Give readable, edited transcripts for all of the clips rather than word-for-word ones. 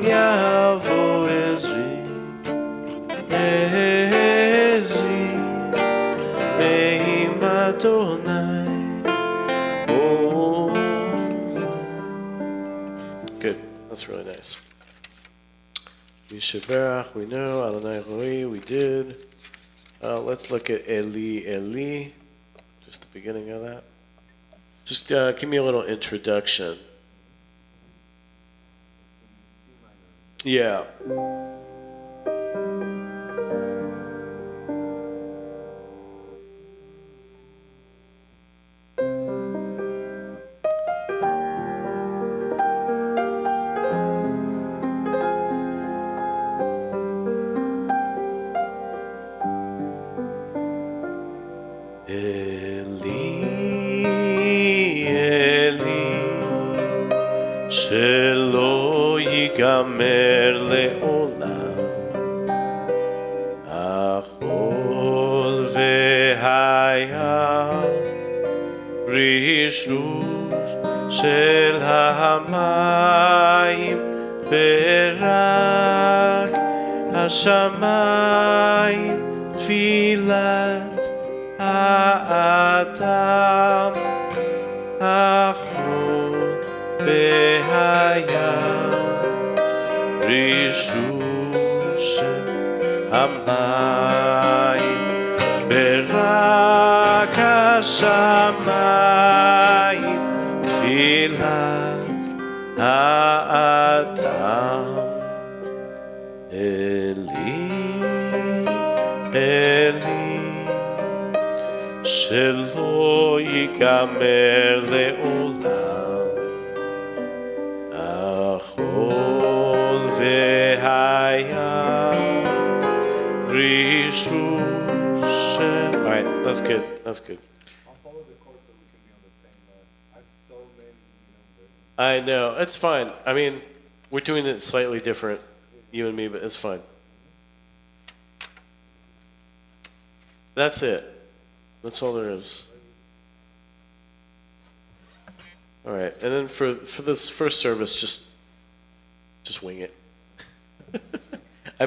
yavo Ezri, Ezri, Beim Adonai. Oh. Good. That's really nice. Yishaberach, we know. Adonai Roi, we did. Let's look at Eli, Eli. Just the beginning of that. Just give me a little introduction. Yeah. שלא ייגמר לעולם החול והיה רשרוש של המים ברק השמיים תפילת האדם החול והיה רשרוש המים ברק השמיים תפילת האדם אלי אלי שלא ייגמר לעולם החול והיה רשרוש. All right, that's good. That's good. I'll follow the course so we can be on the same. I have so many, I know. It's fine. I mean, we're doing it slightly different, you and me, but it's fine. That's it. That's all there is. All right, and then for this first service, just wing it. I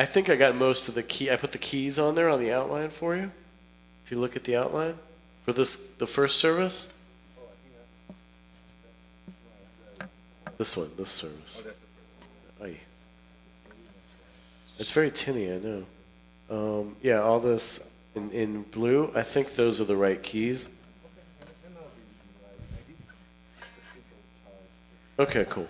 think I got most of the key. I put the keys on there on the outline for you. If you look at the outline for the first service. This one, this service. It's very tinny, I know. Yeah, all this in blue. I think those are the right keys. Okay, cool.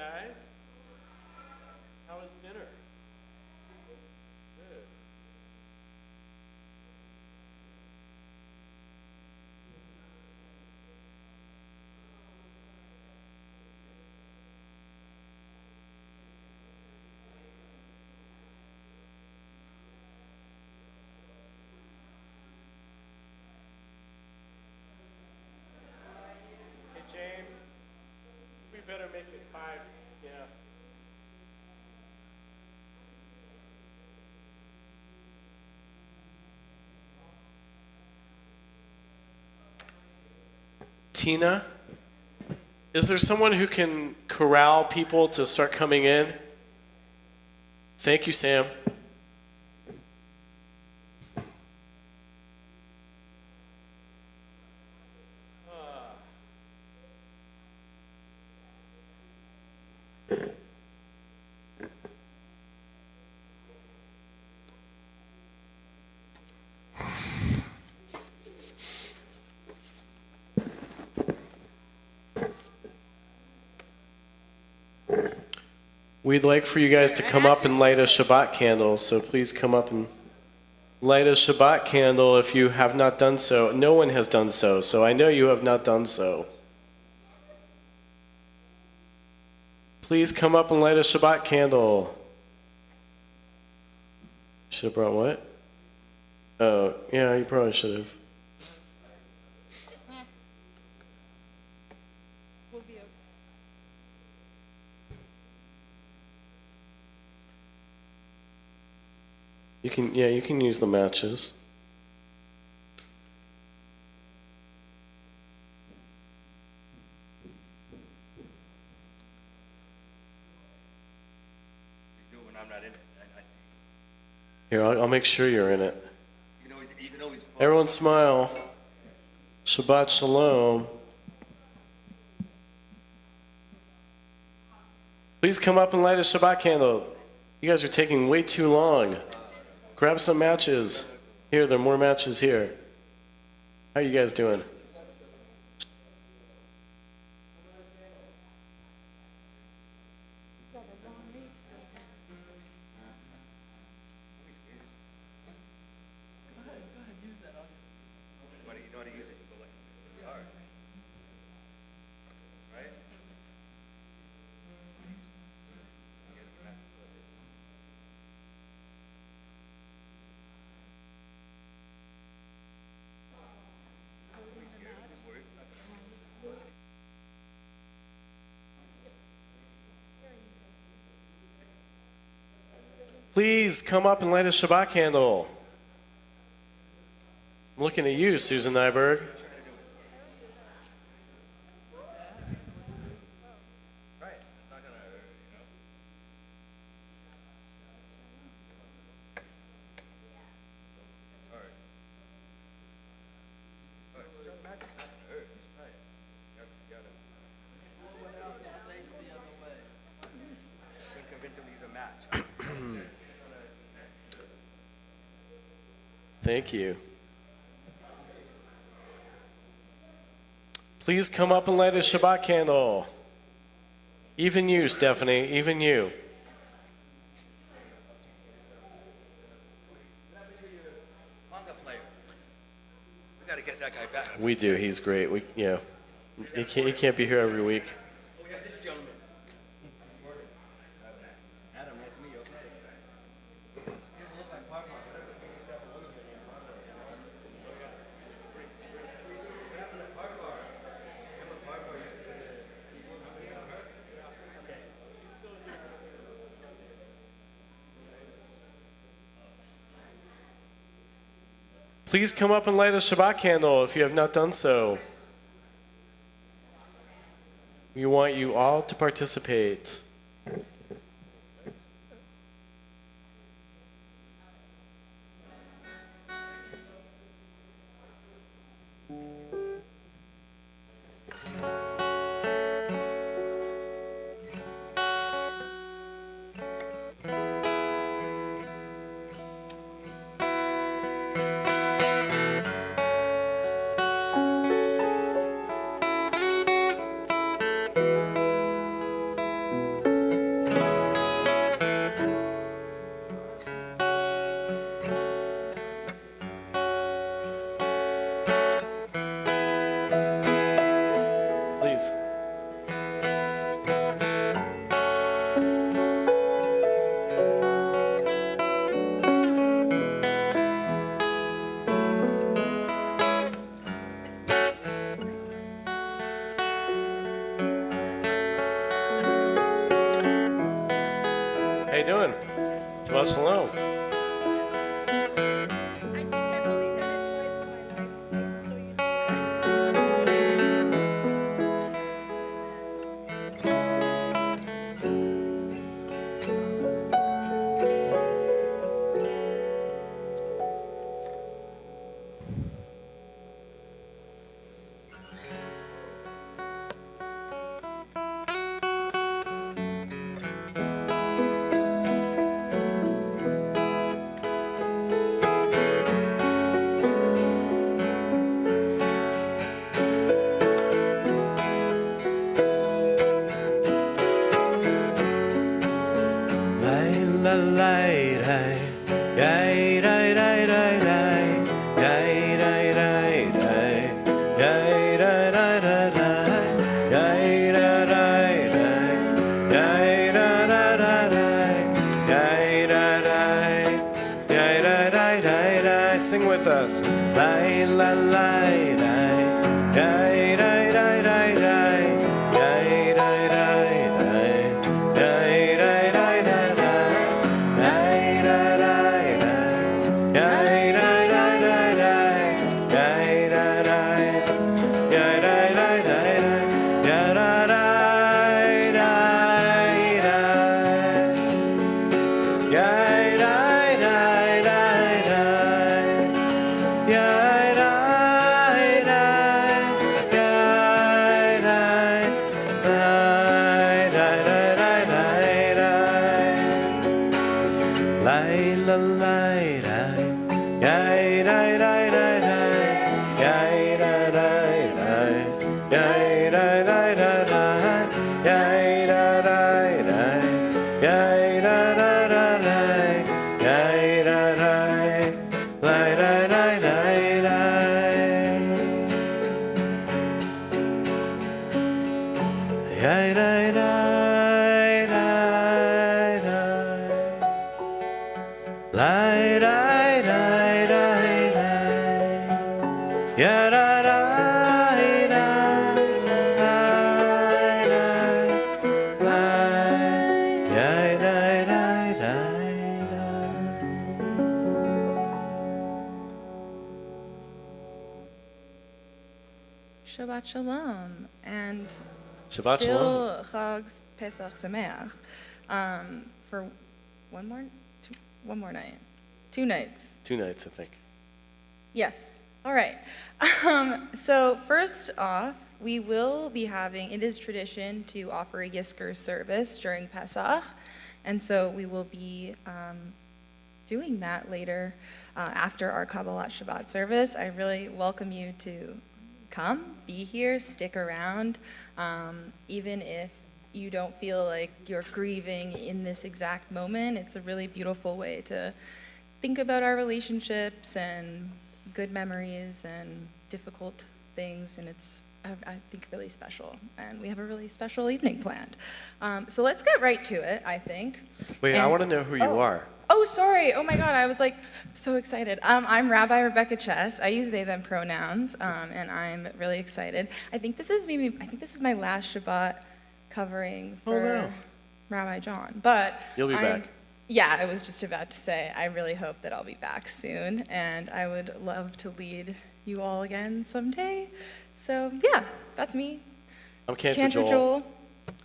guys. How was dinner? Good. Hey, James, we better make it 5. Yeah. Tina, is there someone who can corral people to start coming in? Thank you, Sam. We'd like for you guys to come up and light a Shabbat candle, so please come up and light a Shabbat candle if you have not done so. No one has done so, so I know you have not done so. Please come up and light a Shabbat candle. Should have brought what? Oh, yeah, you probably should have. We'll be okay. You can use the matches. You do it when I'm not in it. I see. Here, I'll make sure you're in it. You can always follow. Everyone smile. Shabbat Shalom. Please come up and light a Shabbat candle. You guys are taking way too long. Grab some matches. Here, there are more matches here. How you guys doing? You know how to use it. You go like this hard. Right? Please come up and light a Shabbat candle. I'm looking at you, Susan Nyberg. Right. It's not gonna hurt, you know? It's hard. But it's not magic. It's not gonna hurt. Just try it. You gotta. Face the other way. Can't convince him to use a match. Thank you. Please come up and light a Shabbat candle. Even you, Stephanie, even you. Manga player. We gotta get that guy back. We do, he's great. He can't be here every week. Oh, yeah, this gentleman. Adam, nice to meet you. Please come up and light a Shabbat candle if you have not done so. We want you all to participate. Shabbat shalom. I think I've only done it twice in my life. I'm so used to Sing with us. Lai la lai lai, lai lai lai lai lai, lai lai lai lai, lai lai lai lai lai, lai lai lai lai, lai lai lai lai lai, lai lai lai, lai lai lai lai, ya la lai lai lai, ya lai lai lai lai. Shabbat Shalom and Shabbat still Chag Pesach Sameach for one more night, 2 nights. 2 nights, I think. Yes. All right. So first off, we will be having, it is tradition to offer a Yisker service during Pesach, and so we will be doing that later after our Kabbalat Shabbat service. I really welcome you to come, be here, stick around, even if you don't feel like you're grieving in this exact moment. It's a really beautiful way to think about our relationships and good memories and difficult things, and it's, I think, really special. And we have a really special evening planned. So let's get right to it, I think. Wait, I want to know who you are. Oh, sorry. Oh my God, I was like so excited. I'm Rabbi Rebecca Chess. I use they, them pronouns, and I'm really excited. I think this is my last Shabbat covering for Rabbi John. But You'll be back. Yeah, I was just about to say, I really hope that I'll be back soon, and I would love to lead you all again someday. So yeah, that's me. I'm Cantor Joel.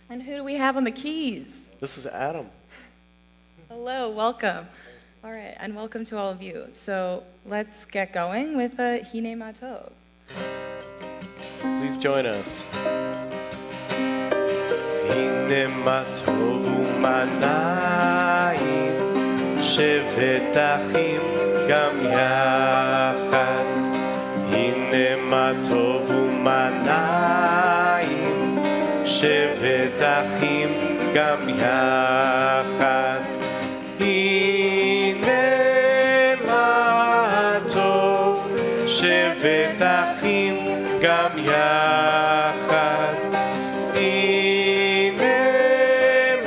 And who do we have on the keys? This is Adam. Hello, welcome. All right, and welcome to all of you. So let's get going with Hine Matov. Please join us. Hine Matov u'manayim shevet achim gam yachad. Hine Matov u'manayim shevet achim gam yachad. הנה מה טוב שבת אחים גם יחד. הנה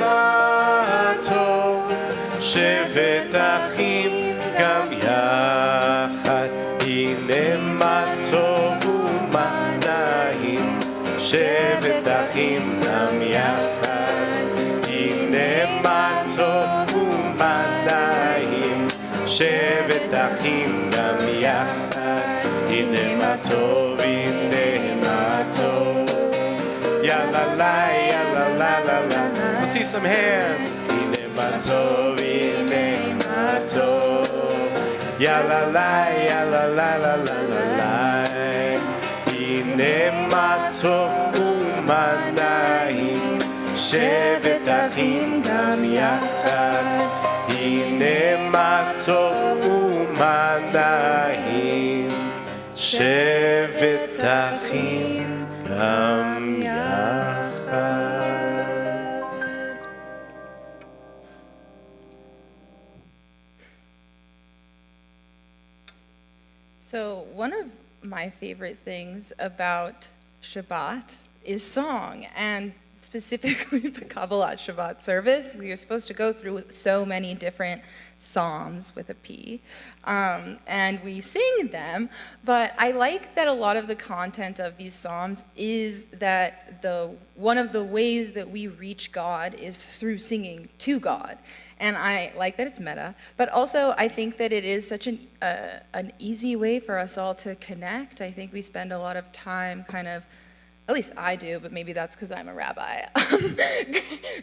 מה טוב שבת אחים גם יחד. הנה מה טוב ומה נעים שבת אחים גם יחד. הנה מה טוב ומה נעים tov, hine ma tov. Ya la la, ya la la la la. Let's see some hands. Hine ma tov, hine ma tov. Ya la la, ya la la la la la la. Hine ma tov u'mana'im, shevet achim gam yachad. Hine ma tov u'mana'im, shevet achim gam yachad. So one of my favorite things about Shabbat is song, and specifically the Kabbalat Shabbat service. We are supposed to go through so many different psalms with a P, and we sing them, but I like that a lot of the content of these psalms is that one of the ways that we reach God is through singing to God. And I like that it's meta, but also I think that it is such an easy way for us all to connect. I think we spend a lot of time kind of, at least I do, but maybe that's because I'm a rabbi,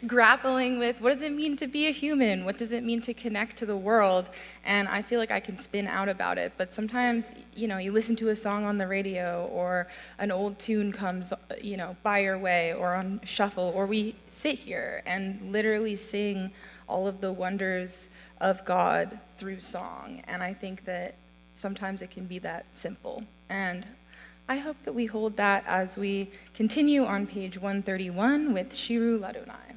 grappling with what does it mean to be a human? What does it mean to connect to the world? And I feel like I can spin out about it, but sometimes, you listen to a song on the radio or an old tune comes, by your way or on shuffle, or we sit here and literally sing all of the wonders of God through song. And I think that sometimes it can be that simple. And I hope that we hold that as we continue on page 131 with Shiru Ladonai.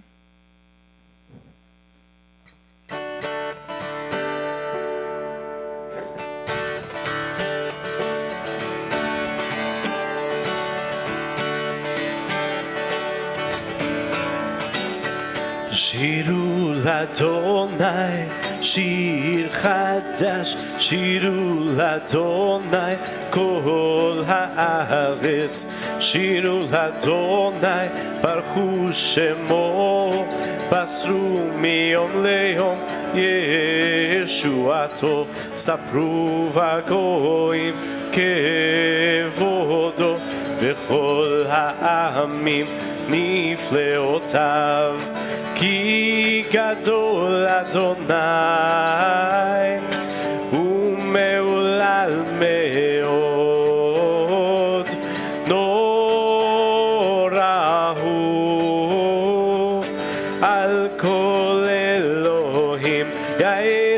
שירו לאדוני, שיר חדש, שירו לאדוני, כל הארץ. שירו לאדוני, ברכו שמו, בסרו מיום ליום, ישועתו. ספרו בגויים כבודו, בכל העמים נפלאותיו. כי גדול אדוני ומהולל מאוד, נורא הוא על כל אלוהים. יאי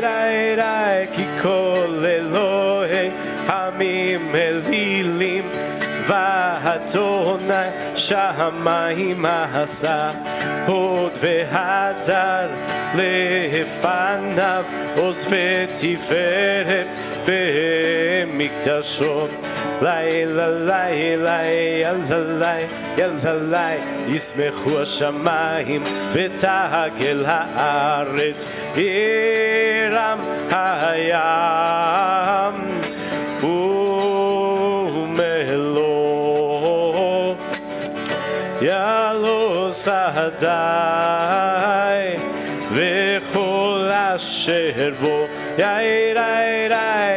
כי כל אלוהי עמים אלילים, ואדוני שמיים עשה. הוד והדר לפניו, עוז ותפארת במקדשו. לילה לילה יללי יללי, ישמחו השמיים ותגל הארץ. ירם הים ומלוא, יעלו שדי וכל אשר בו. יאי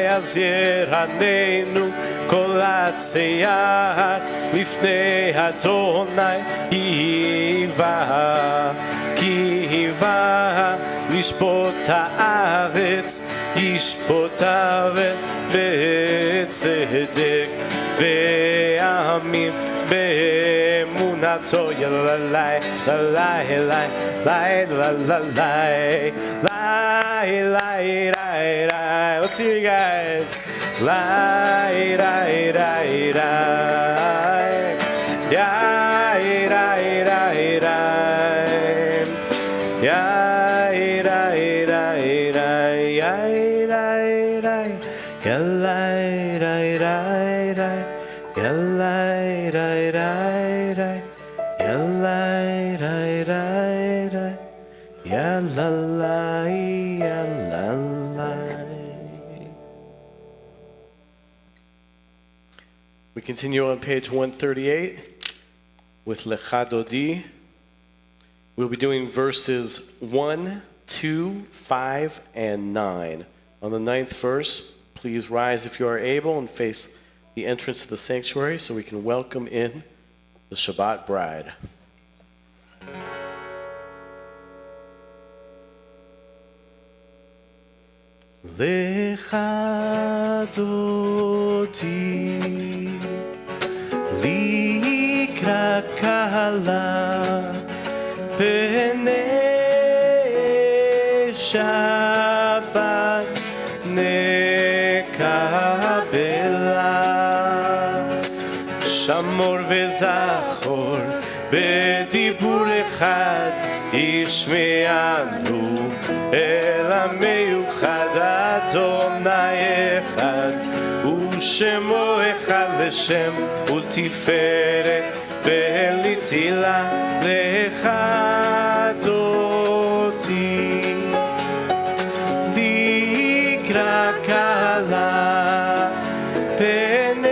אז ירננו כל הצייר לפני אדוני. כי היווה לשפוט הארץ, ישפוט הארץ בצדק, ועמים באמונתו. יללי ללי לי ללי לי. Let's see you guys. Li We continue on page 138 with Lecha Dodi. We'll be doing verses 1, 2, 5, and 9. On the 9th verse, please rise if you are able and face the the entrance to the sanctuary so we can welcome in the Shabbat bride. Lecha doti likra kala penei Shabbat nekabela Shamor vezachor בדיבור אחד ישמענו אל המיוחד אדוני אחד ושמו אחד לשם ולתפארת ולתהילה לך אותי לקרא קלה פני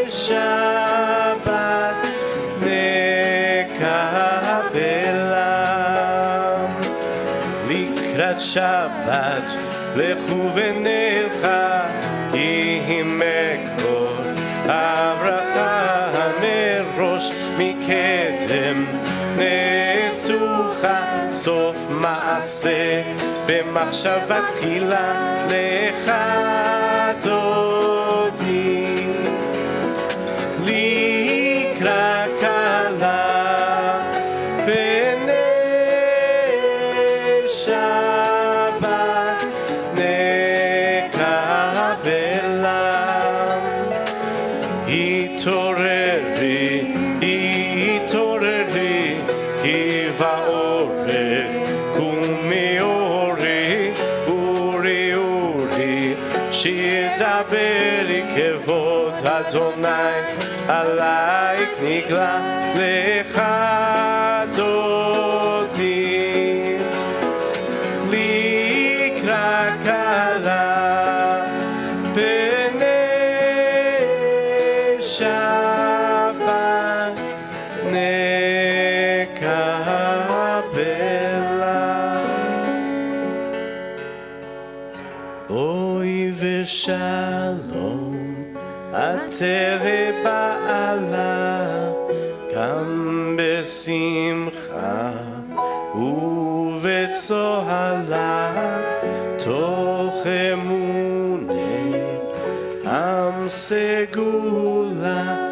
שבת לקראת שבת לכו ונלכה כי היא מקור הברכה מראש מקדם נסוכה סוף מעשה במחשבה תחילה לך דודי לקרא קלה שבת נקבלה התעוררי התעוררי כי באורך קומי אורי אורי אורי שידברי כבוד אדוני עלייך נגלה לך דודי שבת נקבלה בואי ושלום עטרי בעלה גם בשמחה ובצוהלה תוך אמוני עם סגולה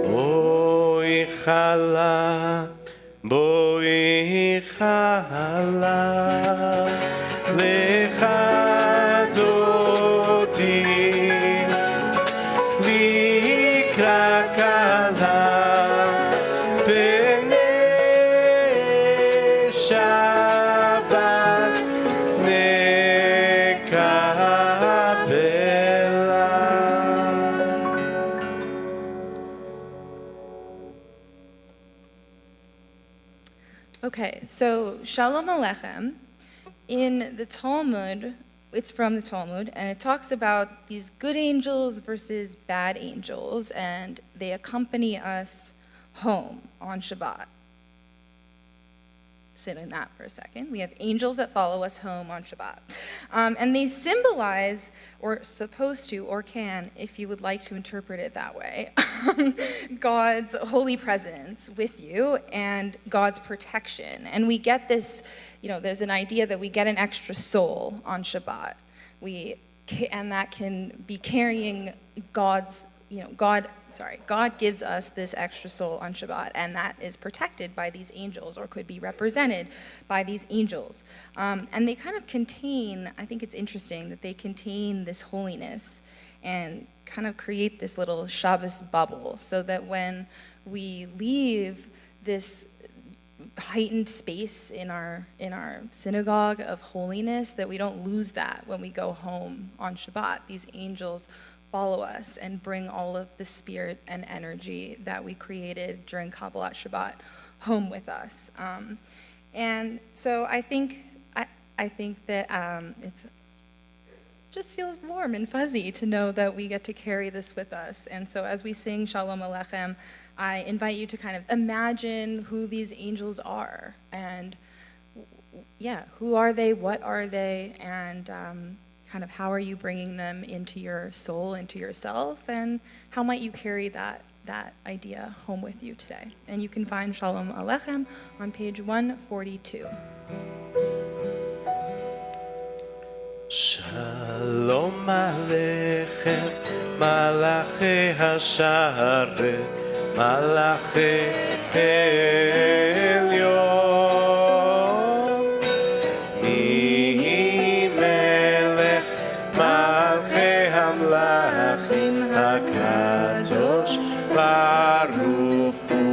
בואי חלה בואי חלה לך דודי לקרא קלה פני שבת Okay, so Shalom Aleichem, in the Talmud, it's from the Talmud, and it talks about these good angels versus bad angels, and they accompany us home on Shabbat. Sit in that for a second. We have angels that follow us home on Shabbat. And they symbolize, or supposed to, or can, if you would like to interpret it that way, God's holy presence with you and God's protection. And we get this, there's an idea that we get an extra soul on Shabbat. And that can be carrying God's, God gives us this extra soul on Shabbat, and that is protected by these angels, or could be represented by these angels. And they kind of contain, I think it's interesting that they contain this holiness and kind of create this little Shabbos bubble, so that when we leave this heightened space in our synagogue of holiness, that we don't lose that when we go home on Shabbat. These angels follow us and bring all of the spirit and energy that we created during Kabbalat Shabbat home with us. And so I think that it's just feels warm and fuzzy to know that we get to carry this with us. And so as we sing Shalom Aleichem, I invite you to kind of imagine who these angels are, and who are they, what are they, and kind of how are you bringing them into your soul, into yourself, and how might you carry that idea home with you today. And you can find Shalom Aleichem on page 142. Shalom Aleichem, Malachi Hasharet, Malachi Elyon, Mi Melech Malchei Hamlachim HaKadosh Baruch Hu,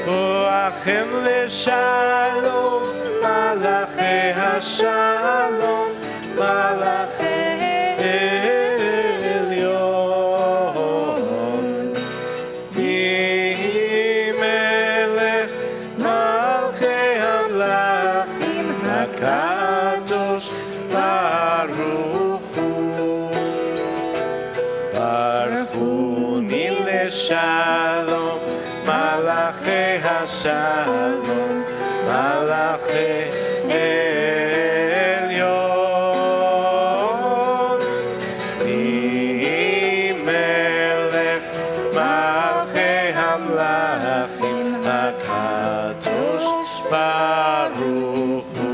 Boachem Leshalom, Malachi Hashalom, Malachi Elyon, Melech Malchei Hamlachim HaKadosh Baruch Hu, Baruch Hu Leshalom, Malachi Hashalom, Malachi Elyon, Melech Malchei Hamlachim HaKadosh Baruch Hu,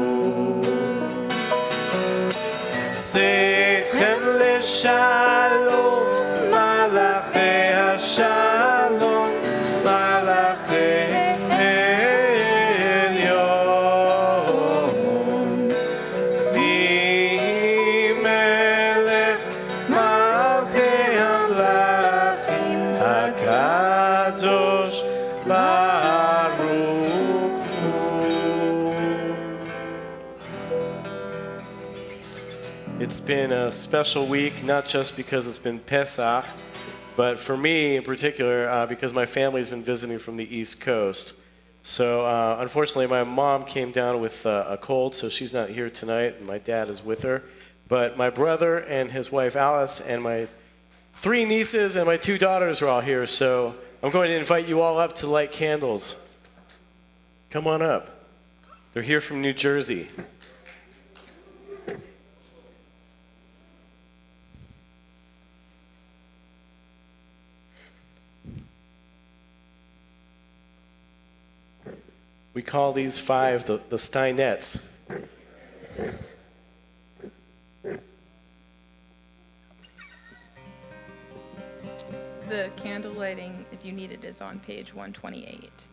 Seichem Leshalom, Malachi Hashalom, Malachi HaKadosh Baruch Hu. It's been a special week, not just because it's been Pesach, but for me in particular, because my family's been visiting from the East Coast. So unfortunately, my mom came down with a cold, so she's not here tonight, and my dad is with her. But my brother and his wife Alice and my 3 nieces and my 2 daughters are all here, so I'm going to invite you all up to light candles. Come on up. They're here from New Jersey. We call these 5 the Steinettes. The candle lighting, if you need it, is on page 128.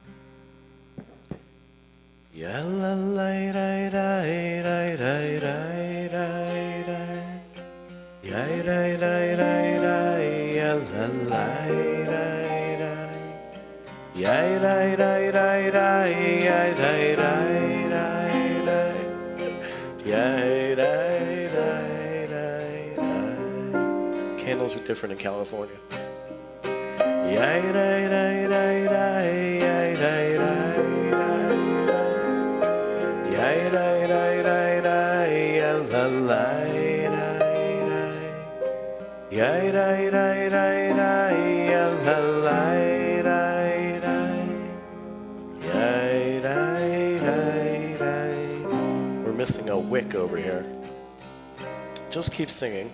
Yalla lay ray ray ray ray ray ray ray. Yay ray ray ray ray yalla lay ray ray. Yay ray ray ray ray yay ray ray ray ray. Yay ray ray ray ray. Candles are different in California. Yay ray ray ray ray yay ray ray ray. Yay ray ray ray ray yalla lay ray ray. Yay ray ray ray ray yalla lay ray ray. Yay ray ray ray. We're missing a wick over here. Just keep singing.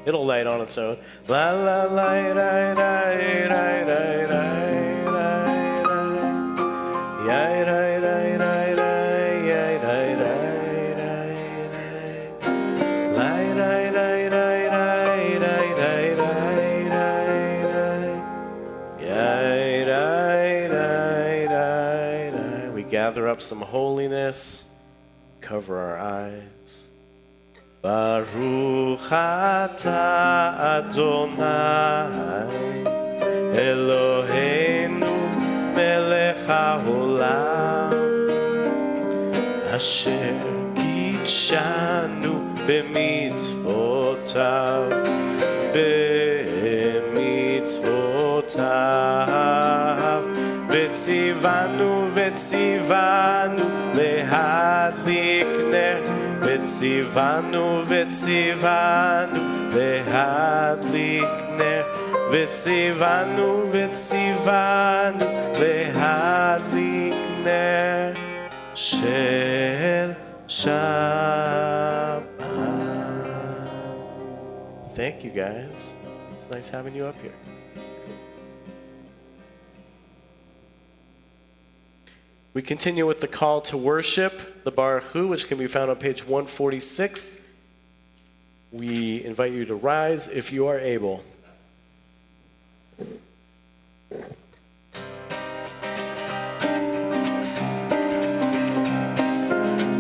It'll light on its own. La la la ray ray ray ray ray ray ray. Yay ray ray ray ray yay ray ray ray ray. Lay ray ray ray ray ray ray ray ray ray. Yay ray ray ray ray. We gather up some holiness, cover our eyes. Baruch atah Adonai Eloheinu melech haolam asher kitshanu b'mitzvotav v'tzivanu lehadlik ner v'tzivanu lehadlik ner v'tzivanu lehadlik ner shel Shabbat. thank you guys. It's nice having you up here. We continue with the call to worship, the Baruch Hu, which can be found on page 146. We invite you to rise if you are able.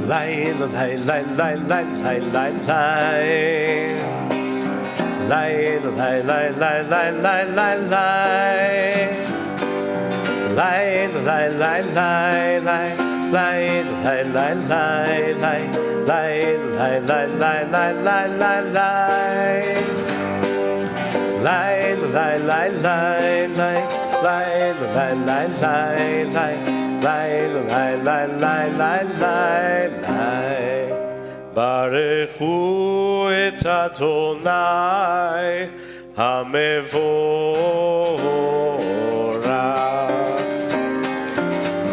Lai lai lai lai lai lai lai lai. Lai lai lai lai lai lai lai lai. Lai lai lai lai lai. Lai lai lai lai lai. Lai lai lai lai lai lai lai lai. Lai lai lai lai lai. Lai lai lai lai lai. Lai, lai, lai, lai, lai, lai, lai. Barechu et Adonai hamevorach.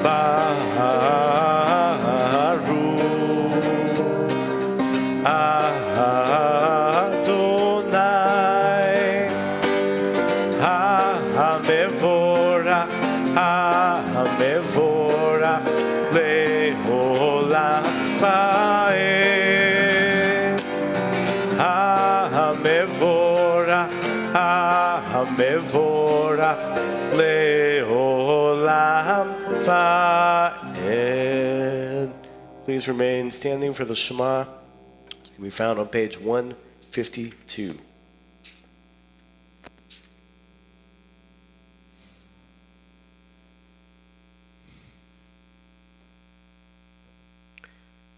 Baruch Adonai hamevorach. Hamevorach leolam vaed. Hamevorach, hamevorach leolam vaed. Please remain standing for the Shema. It can be found on page 152.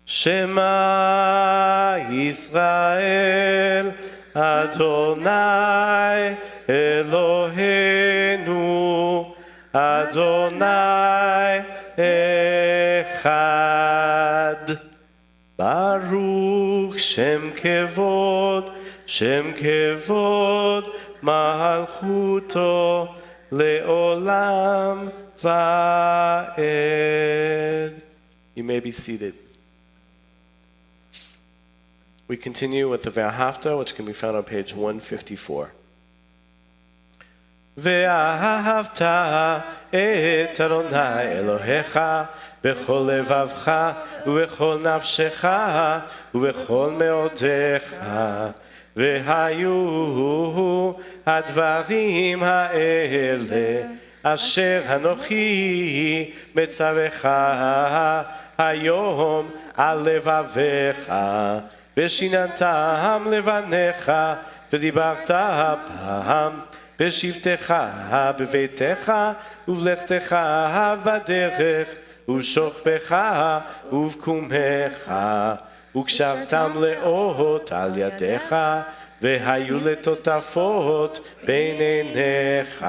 Shema Yisrael Adonai Eloheinu Adonai Echad. Baruch Shem Kevod Malchuto Leolam Vaed. You may be seated. We continue with the Ve'ahavta, which can be found on page 154. Ve'ahavta et Adonai Elohecha b'chol levavcha u'b'chol nafshecha u'b'chol me'odecha ve'hayu advarim ha'ele asher hanochi metzavecha hayom al levavecha ושיננתם לבניך ודיברת בם בשבתך בביתך ובלכתך בדרך ובשוכבך ובקומך וקשרתם לאות על ידיך והיו לטוטפות בין עיניך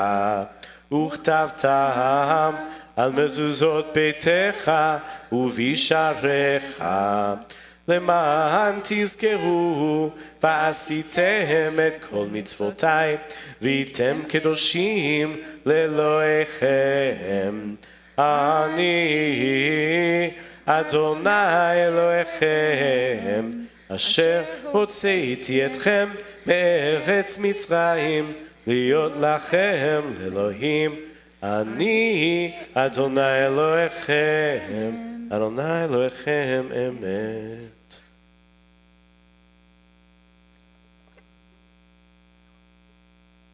וכתבתם על מזוזות ביתך ובישעריך למען תזכרו ועשיתם את כל מצוותיי והייתם קדושים לאלוהיכם. אני אדוני אלוהיכם אשר הוצאתי אתכם מארץ מצרים להיות לכם לאלוהים. אני אדוני אלוהיכם אדוני אלוהיכם אמת.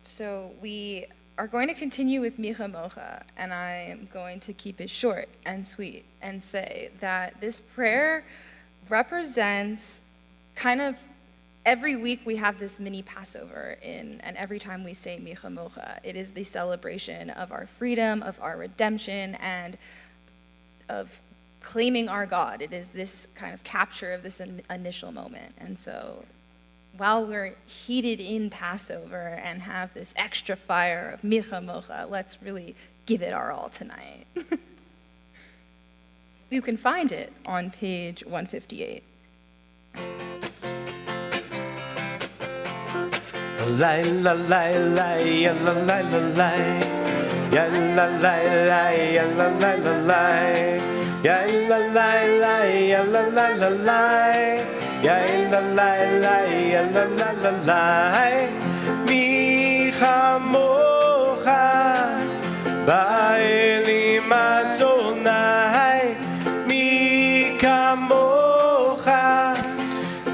So we are going to continue with Micha Mocha, and I am going to keep it short and sweet and say that this prayer represents kind of every week we have this mini Passover and every time we say Micha Mocha, it is the celebration of our freedom, of our redemption, and of claiming our God. It is this kind of capture of this initial moment. And so while we're heated in Passover and have this extra fire of Micha Mocha, let's really give it our all tonight. You can find it on page 158. La la la la ya la la la la ya la la la ya la la la la ya la la la ya la la la la ya la la la ya la la la mi chamocha ba'elim Adonai mi kamocha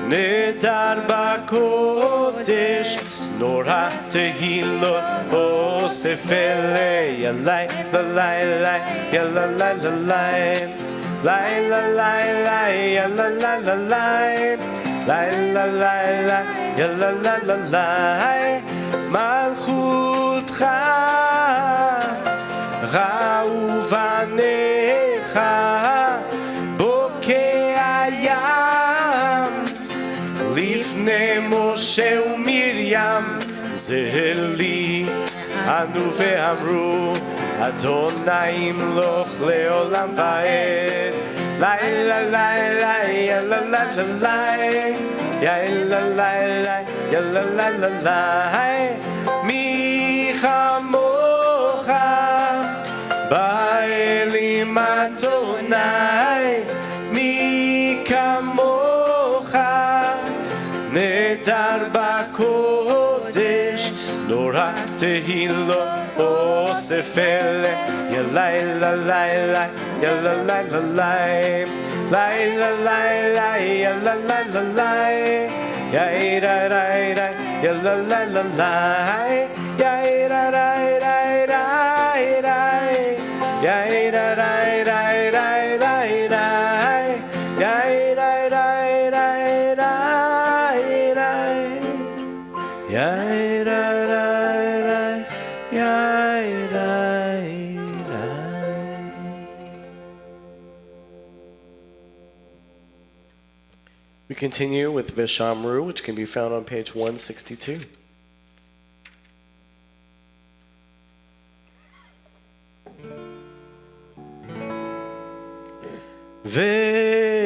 nedar b'kodesh nora tehilot osefele yalai lalai lai yalalai lalai lai lalai lai yalalai lalai lai lalai lai yalalai lalai malchutcha ra'uvanecha bokei hayam לפני משה ומרים זלי ענו ואמרו אדוני ימלוך לעולם ועד לילה לילה ילה לילה לילה ילה לילה ילה לילה מי כמוך באלים אדוני מי כמוך נדר בקודש נורא תהילו אוספל ילילה לילה ילילה לילה לילה ילילה לילה יאירה יאירה ילילה לילה יאירה יאירה יאירה We continue with Vishamru, which can be found on page 162.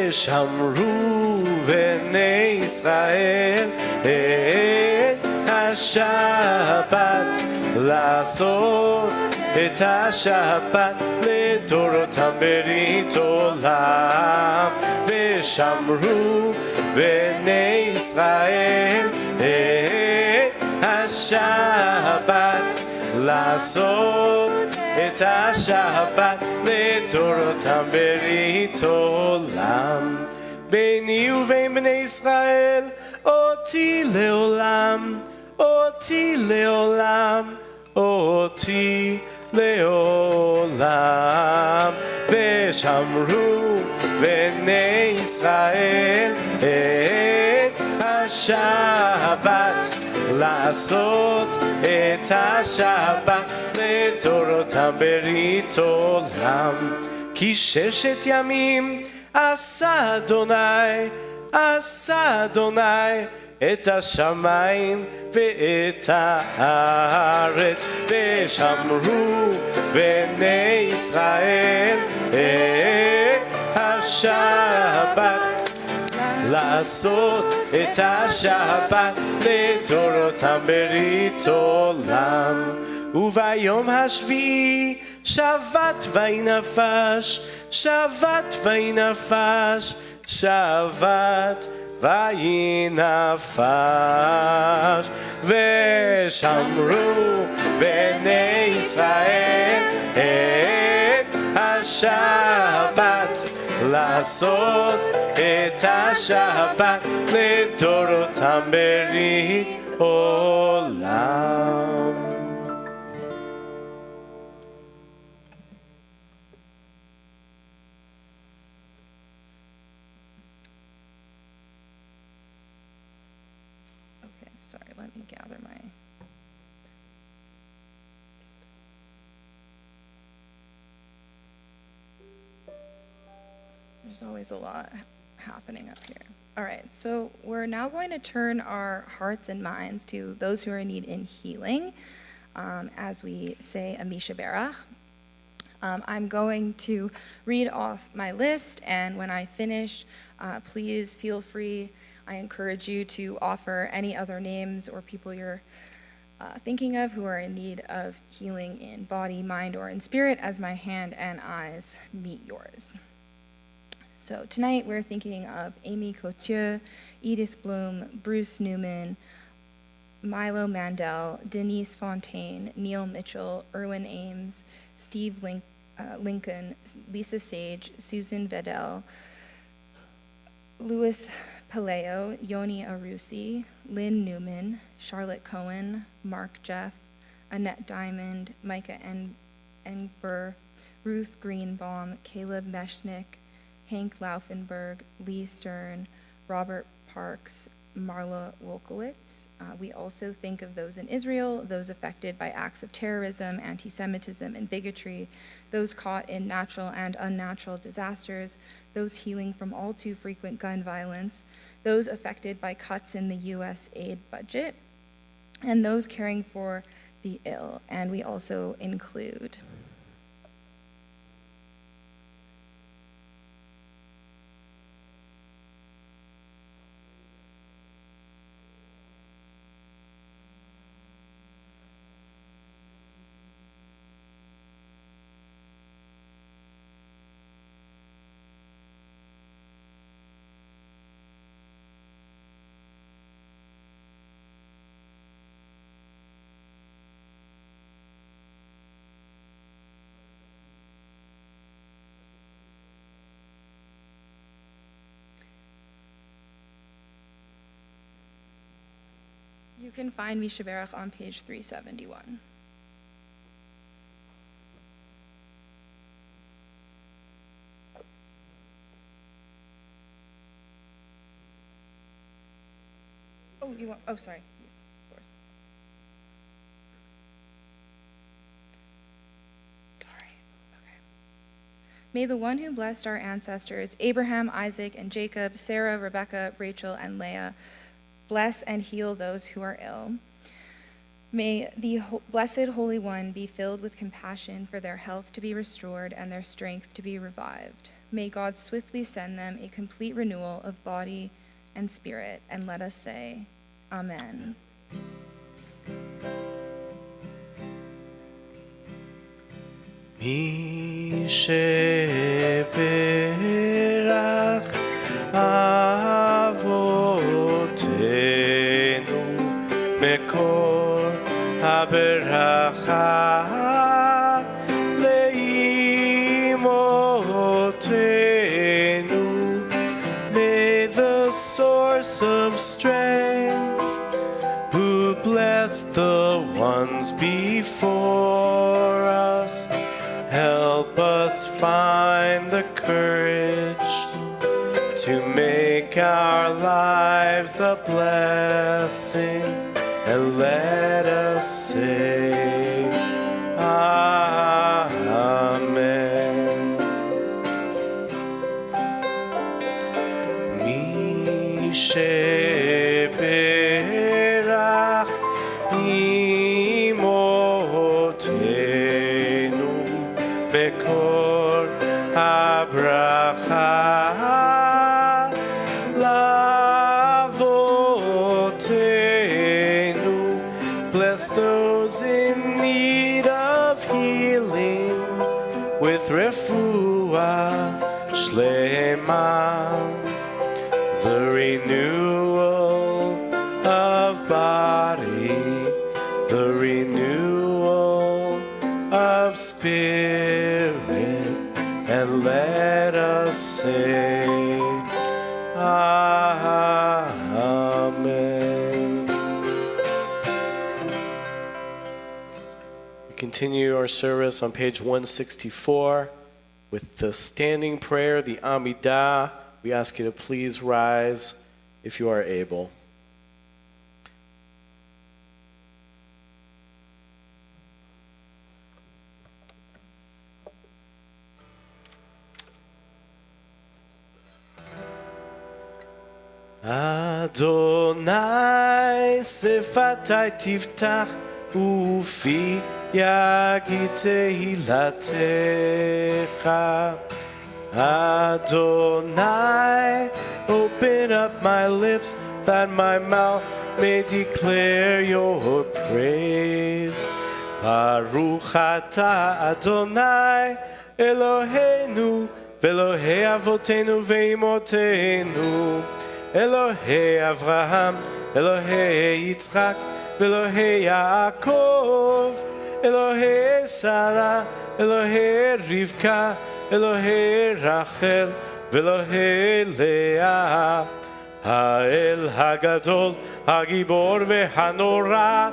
ושמרו בני ישראל את השבת לעשות את השבת לדורותם ברית עולם ושמרו בני ישראל את השבת לעשות את השבת לדורותם ברית עולם ביני ובין בני ישראל אותי לעולם אותי לעולם אותי לעולם ושמרו בני ישראל את השבת לעשות את השבת לדורותם ברית עולם כי ששת ימים עשה אדוני את השמיים ואת הארץ ושמרו בני ישראל את השבת לעשות את השבת לדורותם ברית עולם וביום השביעי שבת וינפש שבת וינפש שבת וינפש ושמרו בני ישראל את השבת לעשות את השבת לדורותם ברית עולם Sorry, let me gather my... There's always a lot happening up here. All right, so we're now going to turn our hearts and minds to those who are in need in healing as we say a Misha Berach. I'm going to read off my list, and when I finish, please feel free. I encourage you to offer any other names or people you're thinking of who are in need of healing in body, mind, or in spirit as my hand and eyes meet yours. So tonight we're thinking of Amy Cotieux, Edith Bloom, Bruce Newman, Milo Mandel, Denise Fontaine, Neil Mitchell, Erwin Ames, Steve Lincoln, Lisa Sage, Susan Vedel, Louis Paleo, Yoni Arusi, Lynn Newman, Charlotte Cohen, Mark Jeff, Annette Diamond, Micah Engber, Ruth Greenbaum, Caleb Meshnick, Hank Laufenberg, Lee Stern, Robert Parks, Marla Wolkowitz. We also think of those in Israel, those affected by acts of terrorism, anti-Semitism, and bigotry, those caught in natural and unnatural disasters, those healing from all too frequent gun violence, those affected by cuts in the U.S. aid budget, and those caring for the ill. And we also include You can find Mishaberach on page 371. Oh, you want, oh, sorry, yes, of course. Sorry, okay. May the one who blessed our ancestors, Abraham, Isaac, and Jacob, Sarah, Rebekah, Rachel, and Leah, bless and heal those who are ill. May the Blessed Holy One be filled with compassion for their health to be restored and their strength to be revived. May God swiftly send them a complete renewal of body and spirit, and let us say, Amen. Mishaberach Avotenu Mekor HaBeracha Leimotenu. May the source of strength, who blessed the ones before us, help us find the courage to make our lives a blessing, and let us say, Amen. Mishaberach imotenu bekor habracha lavotenu. Bless those in need of healing with refuah shlema, the renewal of body, the renewal of spirit, and let us say, Amen. We continue our service on page 164 with the standing prayer, the Amidah. We ask you to please rise if you are able. Adonai sefatai tiftach ufi yagi tehilatecha. Adonai, open up my lips that my mouth may declare your praise. Baruch atah Adonai Eloheinu ve'Elohei avotenu ve'imotenu, Elohei Avraham, Elohei Yitzchak, ואלוהי יעקב, אלוהי שרה, אלוהי רבקה, אלוהי רחל, ואלוהי לאה. האל הגדול, הגיבור והנורא,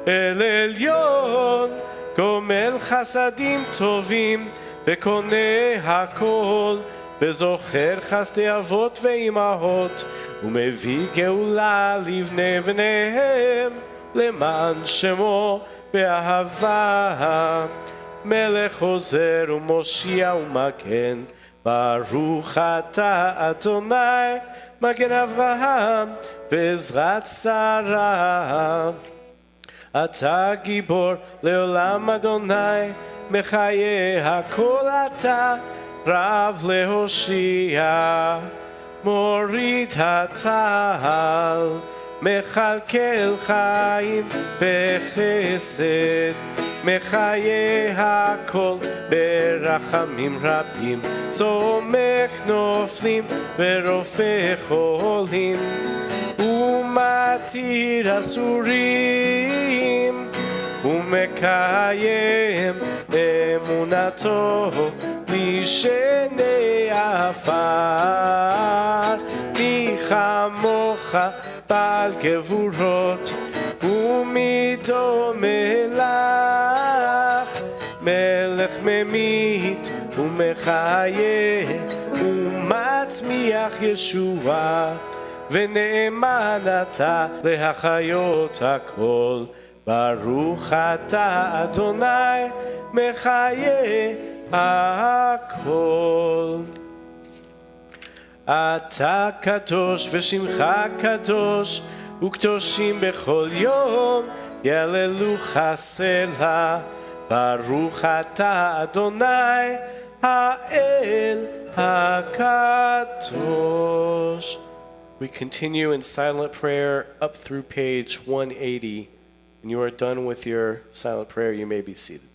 אל עליון, גומל חסדים טובים, וקונה הכל, וזוכר חסדי אבות ואימהות, ומביא גאולה לבני בניהם, למען שמו באהבה. מלך עוזר ומושיע ומגן, ברוך אתה אדוני, מגן אברהם ועזרת שרה. אתה גיבור לעולם אדוני, מחיה הכל אתה, רב להושיע. מוריד הטל, מכלכל חיים בחסד, מחיה הכל ברחמים רבים, צומח נופלים ורופא חולים, ומתיר אסורים, ומקיים אמונתו לשני עפר. מי כמוך בעל גבורות ומדומה לך, מלך ממית ומחיה ומצמיח ישועה, ונאמן אתה להחיות הכל. ברוך אתה אדוני, מחיה הכל. אתה קדוש ושמך קדוש, וקדושים בכל יום יעללוך סלה. ברוך אתה אדוני, האל הקדוש. We continue in silent prayer up through page 180. When you are done with your silent prayer, you may be seated.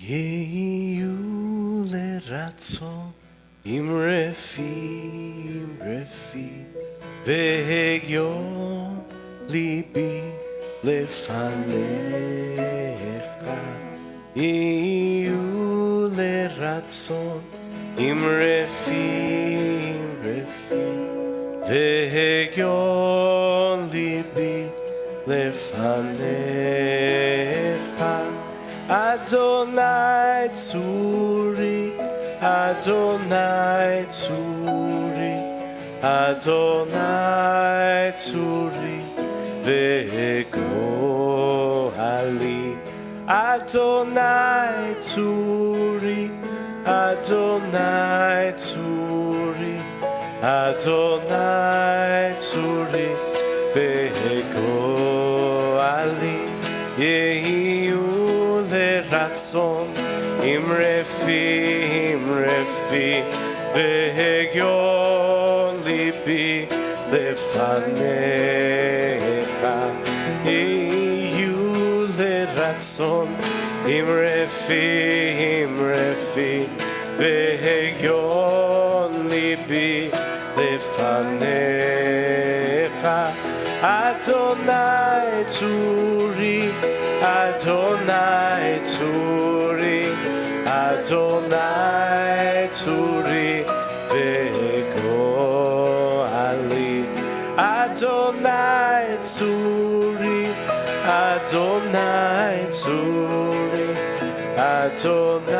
יהיו לרצון עם רפי, והגיון ליבי לפניך. יהיו לרצון עם רפי, והגיון ליבי לפניך. אדוני צורי, אדוני צורי, אדוני צורי וגואלי. אדוני צורי, אדוני צורי, אדוני צורי וגואלי. יהיו לרצון עם רפי, והגיון ליבי לפניך. רצון, עם רפי, והגיון ליבי לפניך. אדוני צורי, אדוני צורי, אדוני צורי וגואלי. אדוני צורי, אדוני צורי, אדוני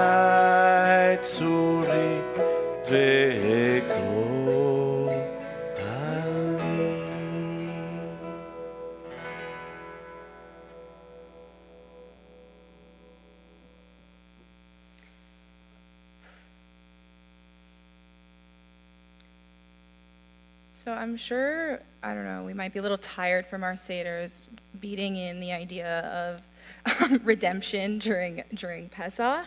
צורי וגואלי. So I'm sure, I don't know, we might be a little tired from our seders beating in the idea of redemption during Pesach.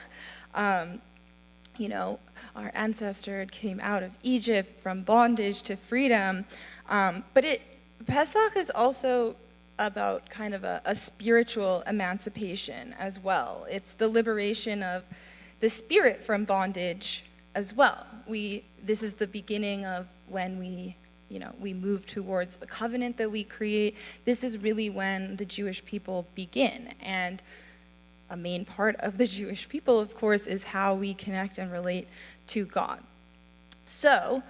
You know, our ancestor came out of Egypt from bondage to freedom. But Pesach is also about kind of a spiritual emancipation as well. It's the liberation of the spirit from bondage as well. This is the beginning of when we move towards the covenant that we create. This is really when the Jewish people begin. And a main part of the Jewish people, of course, is how we connect and relate to God. So,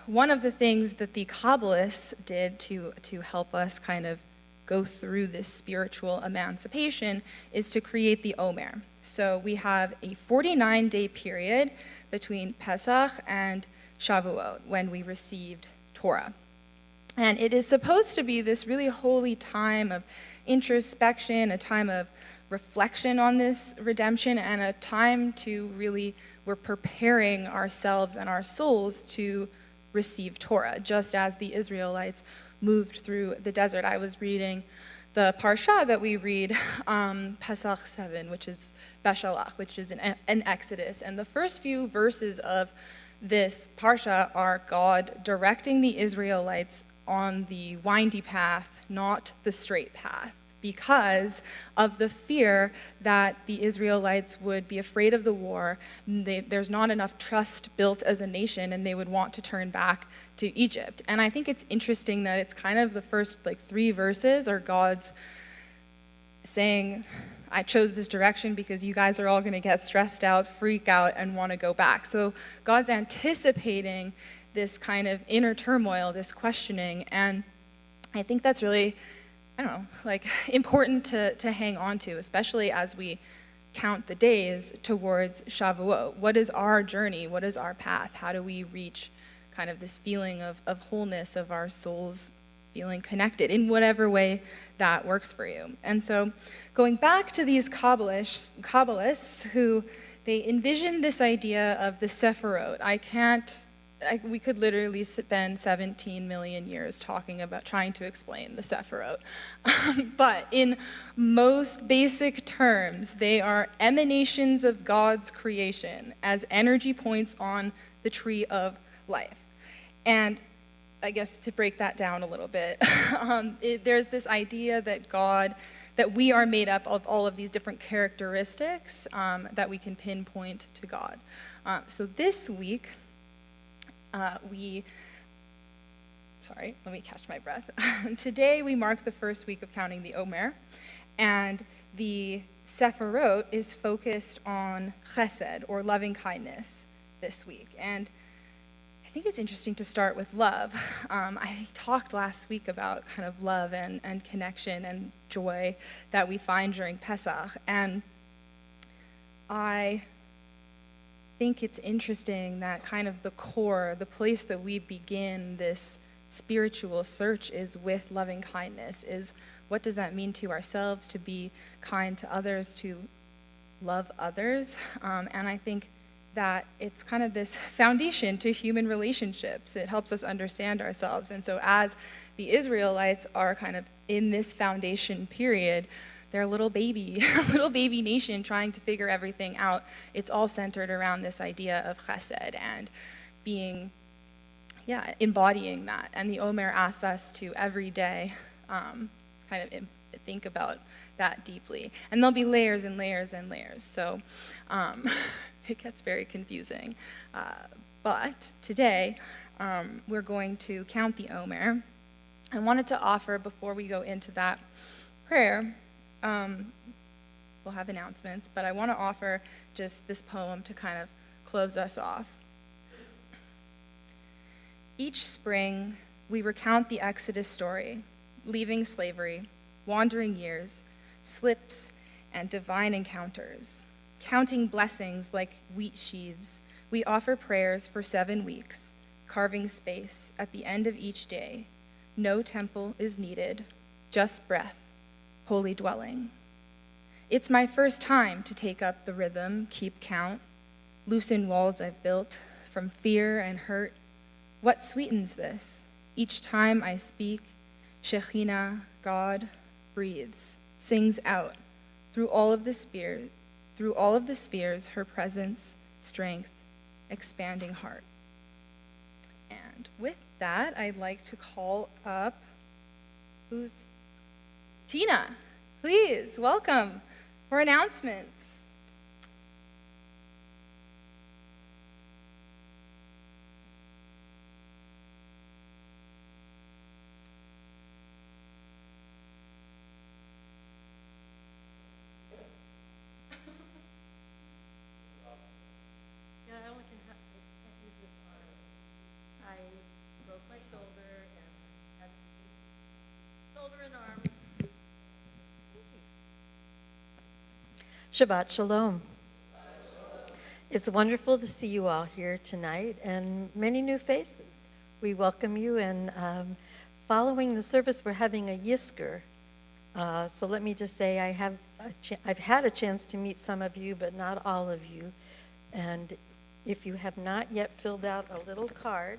one of the things that the Kabbalists did to help us kind of go through this spiritual emancipation is to create the Omer. So we have a 49-day period between Pesach and Shavuot, when we received Torah. And it is supposed to be this really holy time of introspection, a time of reflection on this redemption, and a time to really, we're preparing ourselves and our souls to receive Torah, just as the Israelites moved through the desert. I was reading the parsha that we read, Pesach 7, which is Beshalach, which is an Exodus. And the first few verses of this parsha are God directing the Israelites on the windy path, not the straight path, because of the fear that the Israelites would be afraid of the war. There's not enough trust built as a nation, and they would want to turn back to Egypt. And I think it's interesting that it's kind of the first 3 verses are God's saying, I chose this direction because you guys are all going to get stressed out, freak out, and want to go back. So God's anticipating this kind of inner turmoil, this questioning, and I think that's really, important to hang on to, especially as we count the days towards Shavuot. What is our journey? What is our path? How do we reach kind of this feeling of wholeness, of our souls feeling connected in whatever way that works for you? And so going back to these Kabbalists who they envisioned this idea of the Sephirot. We could literally spend 17 million years talking about trying to explain the Sephirot. But in most basic terms, they are emanations of God's creation as energy points on the tree of life. And I guess to break that down a little bit, there's this idea that we are made up of all of these different characteristics that we can pinpoint to God. So this week, let me catch my breath. Today we mark the first week of counting the Omer, and the Sephirot is focused on chesed, or loving kindness, this week. And I think it's interesting to start with love. I talked last week about kind of love and connection and joy that we find during Pesach, and I think it's interesting that kind of the core, the place that we begin this spiritual search is with loving kindness, is what does that mean to ourselves, to be kind to others, to love others, and I think that it's kind of this foundation to human relationships. It helps us understand ourselves, and so as the Israelites are kind of in this foundation period, they're a little baby nation trying to figure everything out. It's all centered around this idea of chesed and embodying that. And the Omer asks us to every day kind of think about that deeply. And there'll be layers and layers and layers, so it gets very confusing. But today, we're going to count the Omer. I wanted to offer, before we go into that prayer, we'll have announcements, but I want to offer just this poem to kind of close us off. Each spring, we recount the Exodus story, leaving slavery, wandering years, slips, and divine encounters. Counting blessings like wheat sheaves, we offer prayers for 7 weeks, carving space at the end of each day. No temple is needed, just breath, holy dwelling. It's my first time to take up the rhythm, keep count, loosen walls I've built from fear and hurt. What sweetens this? Each time I speak, Shekhinah, God, breathes, sings out through all of the spheres, her presence, strength, expanding heart. And with that, I'd like to call up, who's Tina? Please, welcome for announcements. Yeah, I only can't use this arm. I broke my shoulder and had shoulder and arm. Shabbat Shalom. It's wonderful to see you all here tonight and many new faces. We welcome you, and following the service, we're having a Yisker. So let me just say I've had a chance to meet some of you, but not all of you. And if you have not yet filled out a little card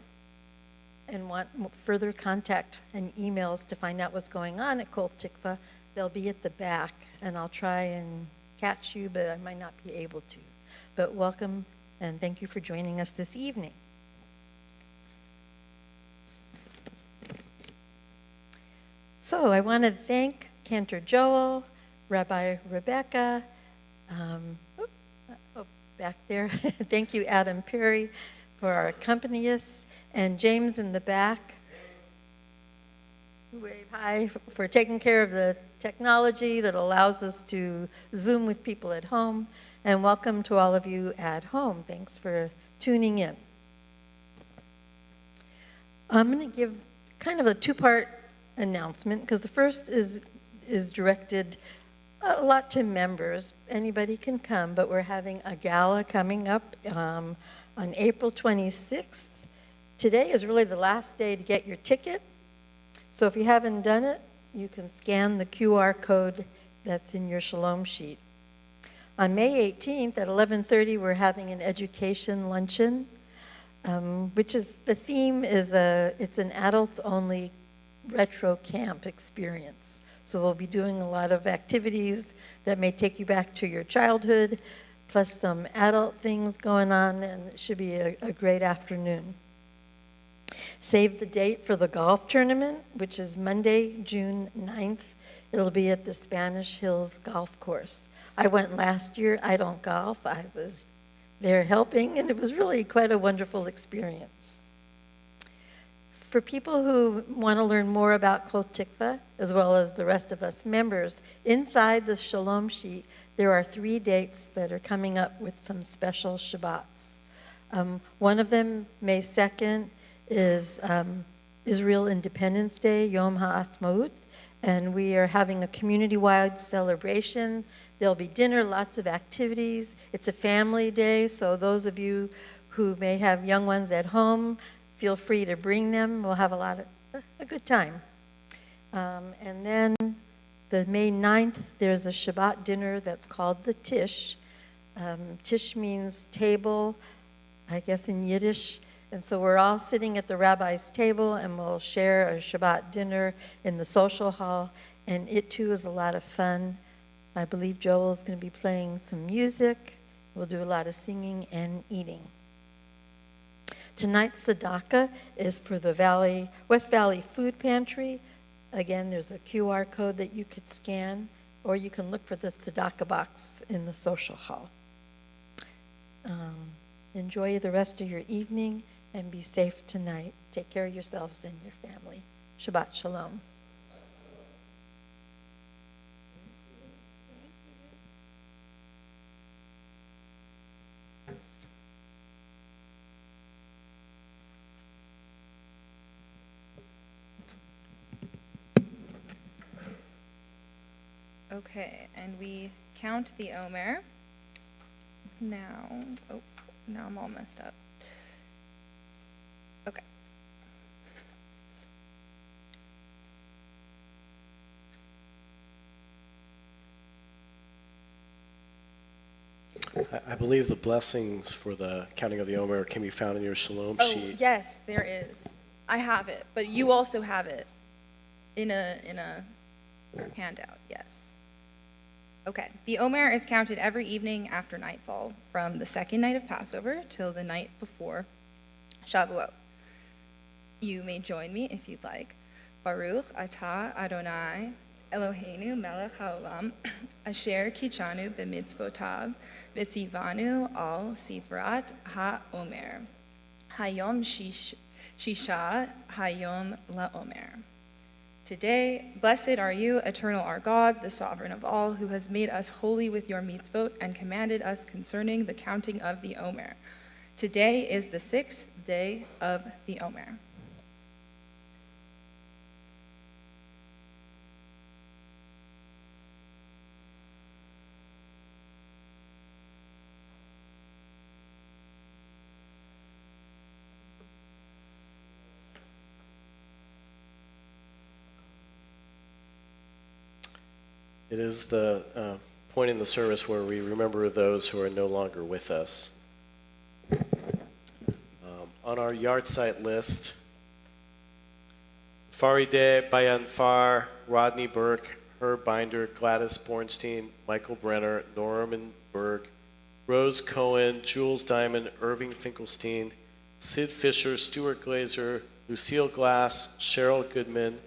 and want further contact and emails to find out what's going on at Kol Tikva, they'll be at the back, and I'll try and catch you, but I might not be able to. But welcome, and thank you for joining us this evening. So I want to thank Cantor Joel, Rabbi Rebecca, back there. Thank you, Adam Perry, for our accompanist, and James in the back. Wave hi, for taking care of the technology that allows us to Zoom with people at home. And welcome to all of you at home. Thanks for tuning in. I'm going to give kind of a two-part announcement, because the first is directed a lot to members. Anybody can come, but we're having a gala coming up on April 26th. Today is really the last day to get your ticket. So if you haven't done it, you can scan the QR code that's in your Shalom sheet. On May 18th at 11:30, we're having an education luncheon, which is, the theme is it's an adults-only retro camp experience. So we'll be doing a lot of activities that may take you back to your childhood, plus some adult things going on, and it should be a great afternoon. Save the date for the golf tournament, which is Monday, June 9th. It'll be at the Spanish Hills Golf Course. I went last year. I don't golf. I was there helping, and it was really quite a wonderful experience. For people who want to learn more about Kol Tikva, as well as the rest of us members, inside the Shalom sheet, there are 3 dates that are coming up with some special Shabbats. One of them, May 2nd, is Israel Independence Day, Yom HaAtzmaut, and we are having a community-wide celebration. There'll be dinner, lots of activities. It's a family day, so those of you who may have young ones at home, feel free to bring them. We'll have a good time. And then the May 9th, there's a Shabbat dinner that's called the Tish. Tish means table, I guess in Yiddish. And so we're all sitting at the rabbi's table, and we'll share a Shabbat dinner in the social hall. And it, too, is a lot of fun. I believe Joel's going to be playing some music. We'll do a lot of singing and eating. Tonight's tzedakah is for the West Valley Food Pantry. Again, there's a QR code that you could scan or you can look for the tzedakah box in the social hall. Enjoy the rest of your evening and be safe tonight. Take care of yourselves and your family. Shabbat shalom. Okay, and we count the Omer. Now, now I'm all messed up. Okay. I believe the blessings for the counting of the Omer can be found in your Shalom Oh, sheet. yes, there is. I have it, but you also have it in a handout, yes. Okay, the Omer is counted every evening after nightfall, from the second night of Passover till the night before Shavuot. You may join me if you'd like. Baruch atah Adonai Eloheinu melech haolam asher kichanu b'mitzvotav v'tzivanu al sifrat ha'omer hayom shisha hayom la'omer. Today, blessed are you, eternal our God, the sovereign of all, who has made us holy with your mitzvot and commanded us concerning the counting of the Omer. Today is the 6th day of the Omer. It is the point in the service where we remember those who are no longer with us. On our yard site list, Faride Bayanfar, Rodney Burke, Herb Binder, Gladys Bornstein, Michael Brenner, Norman Berg, Rose Cohen, Jules Diamond, Irving Finkelstein, Sid Fisher, Stuart Glazer, Lucille Glass, Cheryl Goodman,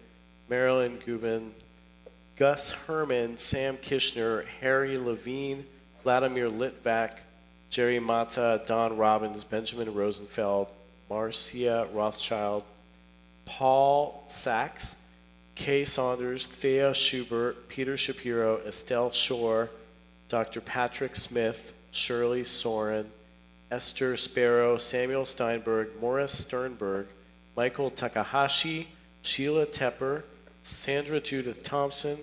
Marilyn Gubin, Gus Herman, Sam Kishner, Harry Levine, Vladimir Litvak, Jerry Mata, Don Robbins, Benjamin Rosenfeld, Marcia Rothschild, Paul Sachs, Kay Saunders, Thea Schubert, Peter Shapiro, Estelle Shore, Dr. Patrick Smith, Shirley Soren, Esther Sparrow, Samuel Steinberg, Morris Sternberg, Michael Takahashi, Sheila Tepper, Sandra Judith Thompson,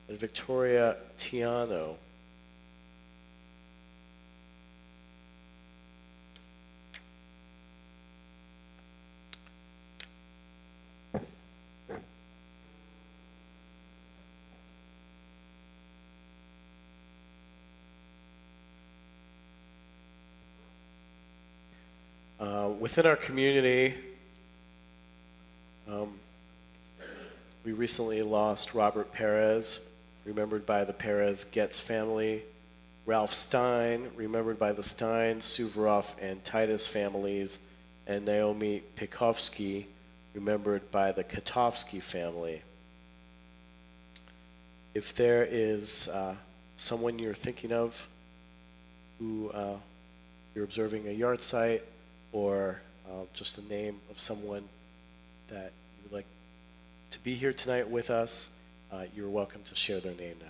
and Victoria Tiano. Within our community, we recently lost Robert Perez, remembered by the Perez Getz family, Ralph Stein, remembered by the Stein, Suvorov, and Titus families, and Naomi Pikovsky, remembered by the Katovsky family. If there is someone you're thinking of who you're observing a yard site, or just the name of someone that you would like to be here tonight with us, you're welcome to share their name now.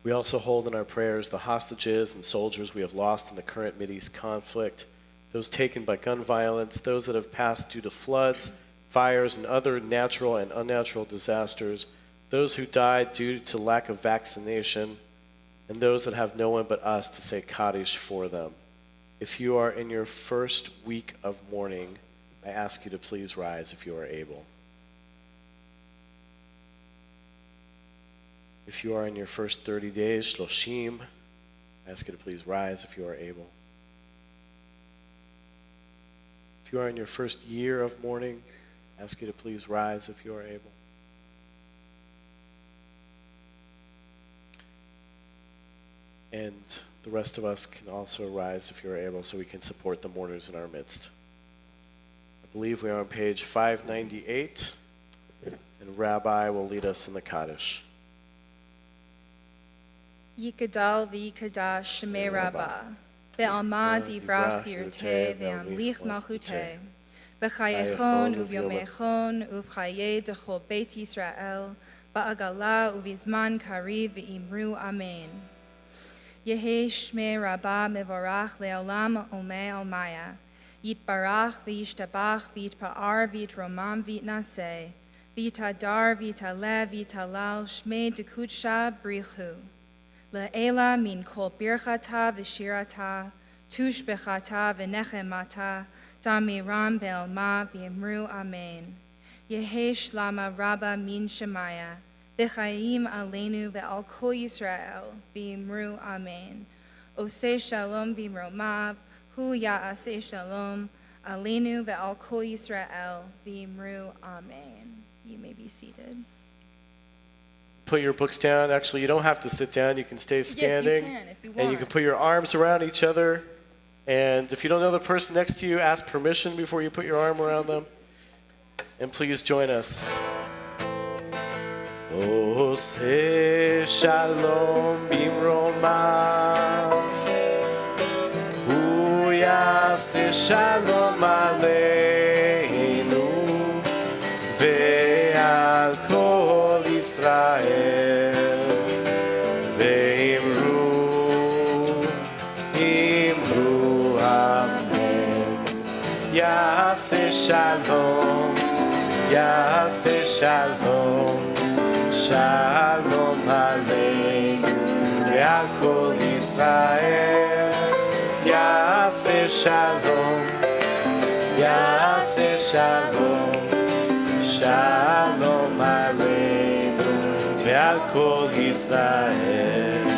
We also hold in our prayers the hostages and soldiers we have lost in the current Mideast conflict, those taken by gun violence, those that have passed due to floods, fires, and other natural and unnatural disasters, those who died due to lack of vaccination, and those that have no one but us to say Kaddish for them. If you are in your first week of mourning, I ask you to please rise if you are able. If you are in your first 30 days, Shloshim, I ask you to please rise if you are able. If you are in your first year of mourning, I ask you to please rise if you are able. And the rest of us can also rise if you're able, so we can support the mourners in our midst. I believe we are on page 598, and Rabbi will lead us in the Kaddish. Yikadal v'yikadash shemei Rabbah, ve'alma divrach yirteh ve'amlich malchuteh, v'chayechon uvyomechon uv'chaye dechol Beit Yisrael, ba'agala uvizman kariv ve'imru amen. Yehi shmei Rabbah mevorach le'olam omei almaya, yitbarach v'yishtabach v'yitpa'ar v'yitromam v'yitnaseh, v'yitadar v'yitaleh v'yitalal shmei dekutsha brichu. Le'ela min kol birchata v'shirata, tushbechata v'nechemata, damiram be'elma v'yimru amen. Yehi shlama Rabbah min shemaya, v'chayim aleinu ve'al kol Yisrael, v'yimru amen. Oseh shalom b'mromav, hu ya'aseh shalom, aleinu ve'al kol Yisrael, v'yimru amen. You may be seated. Put your books down. Actually, you don't have to sit down. You can stay standing. Yes, you can, if you want. And you can put your arms around each other. And if you don't know the person next to you, ask permission before you put your arm around them. And please join us. Oseh shalom bimromav, hu yaseh shalom aleinu, ve'al kol Yisrael, ve'imru amen. Yaseh shalom, yaseh shalom, shalom aleinu ve'al kol Yisrael. Yaseh shalom, yaseh shalom, shalom aleinu ve'al kol Yisrael.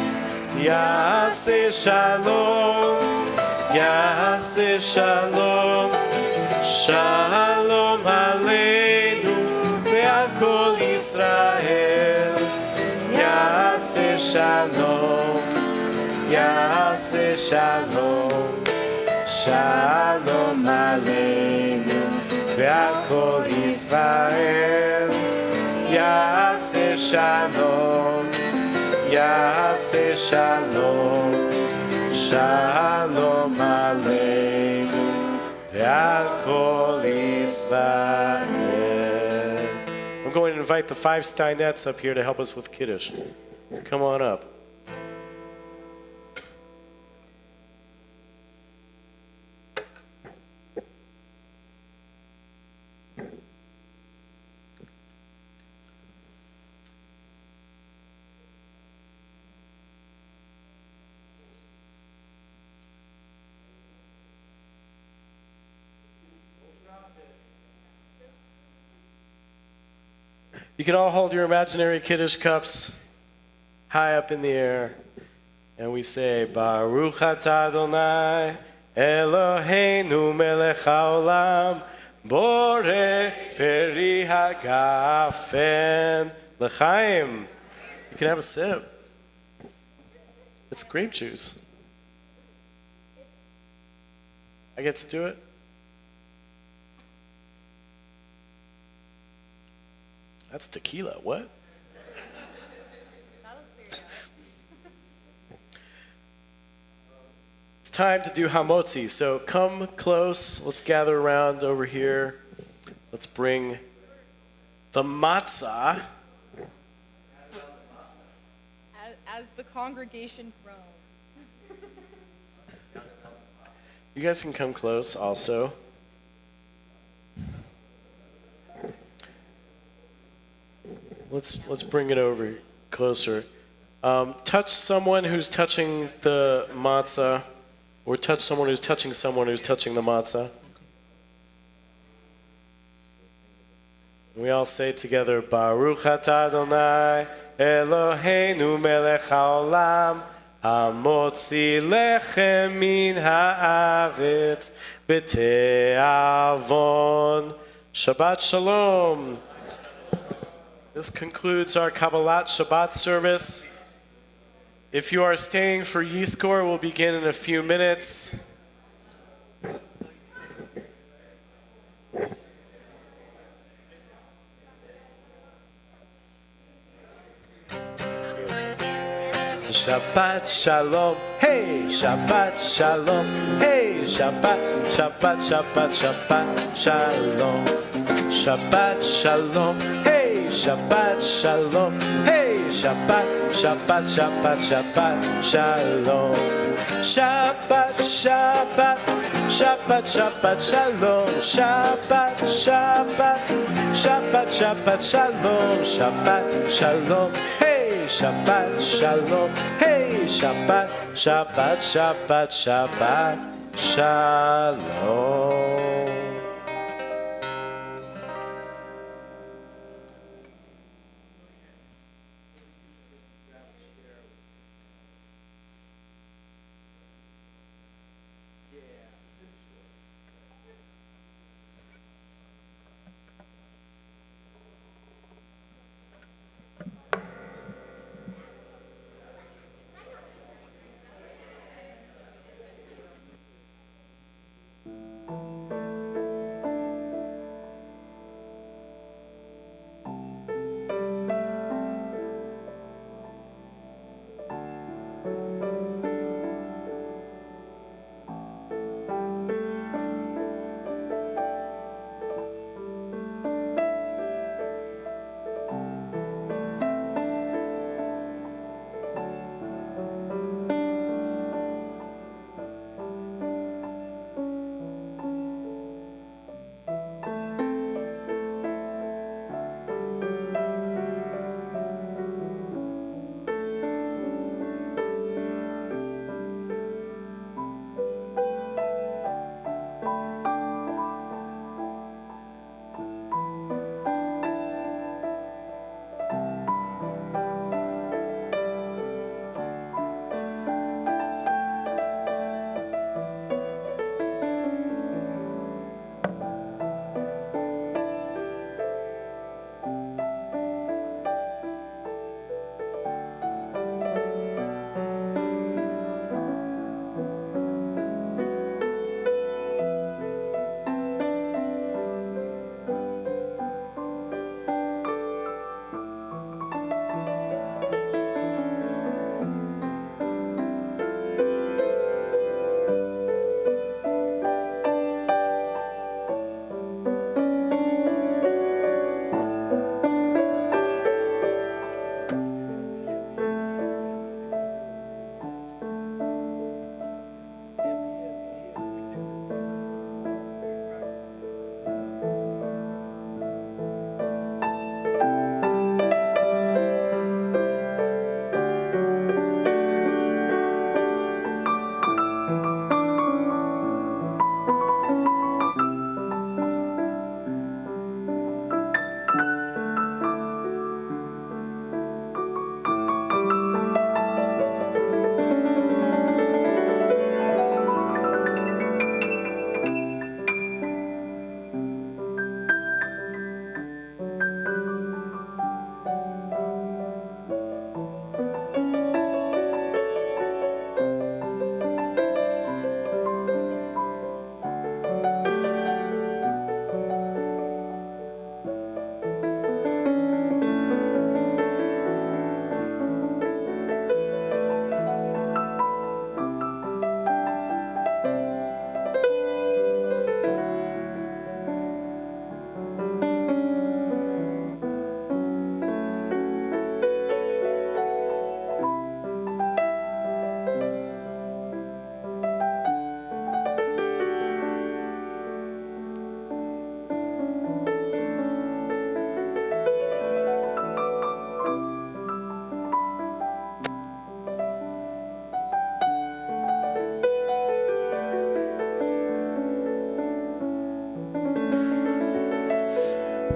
Yaseh shalom, yaseh shalom, shalom aleinu ve'al kol Yisrael. Yaseh shalom, yaseh shalom, shalom aleinu ve'al kol Yisrael. Yaseh shalom, yaseh shalom, shalom aleinu ve'al kol Yisrael. I'm going to invite the 5 Steinettes up here to help us with Kiddush. Come on up. You can all hold your imaginary Kiddush cups high up in the air, and we say, Baruch atah Adonai, Eloheinu melech haolam, borei peri hagafen, l'chaim. You can have a sip. It's grape juice. I get to do it? That's tequila. What? It's time to do hamotzi. So come close. Let's gather around over here. Let's bring the matzah. As the congregation groans. You guys can come close also. Let's bring it over closer. Touch someone who's touching the matzah, or touch someone who's touching someone who's touching the matzah. We all say together, Baruch atah Adonai, Eloheinu melech haolam, hamotzi lechem min haaretz b'te'avon. Shabbat shalom. This concludes our Kabbalat Shabbat service. If you are staying for Yizkor, we'll begin in a few minutes. Shabbat Shalom, hey, Shabbat Shalom, hey, Shabbat, Shabbat, Shabbat, Shabbat Shalom, Shabbat Shalom, hey, Shabbat Shalom, hey, Shabbat, Shabbat, Shabbat, Shabbat Shalom, Shabbat, Shabbat, Shabbat, Shabbat Shalom, Shabbat, Shabbat, Shabbat, Shabbat Shalom, Shabbat Shalom, hey. Shabbat Shalom, hey, Shabbat, Shabbat, Shabbat, Shabbat Shalom.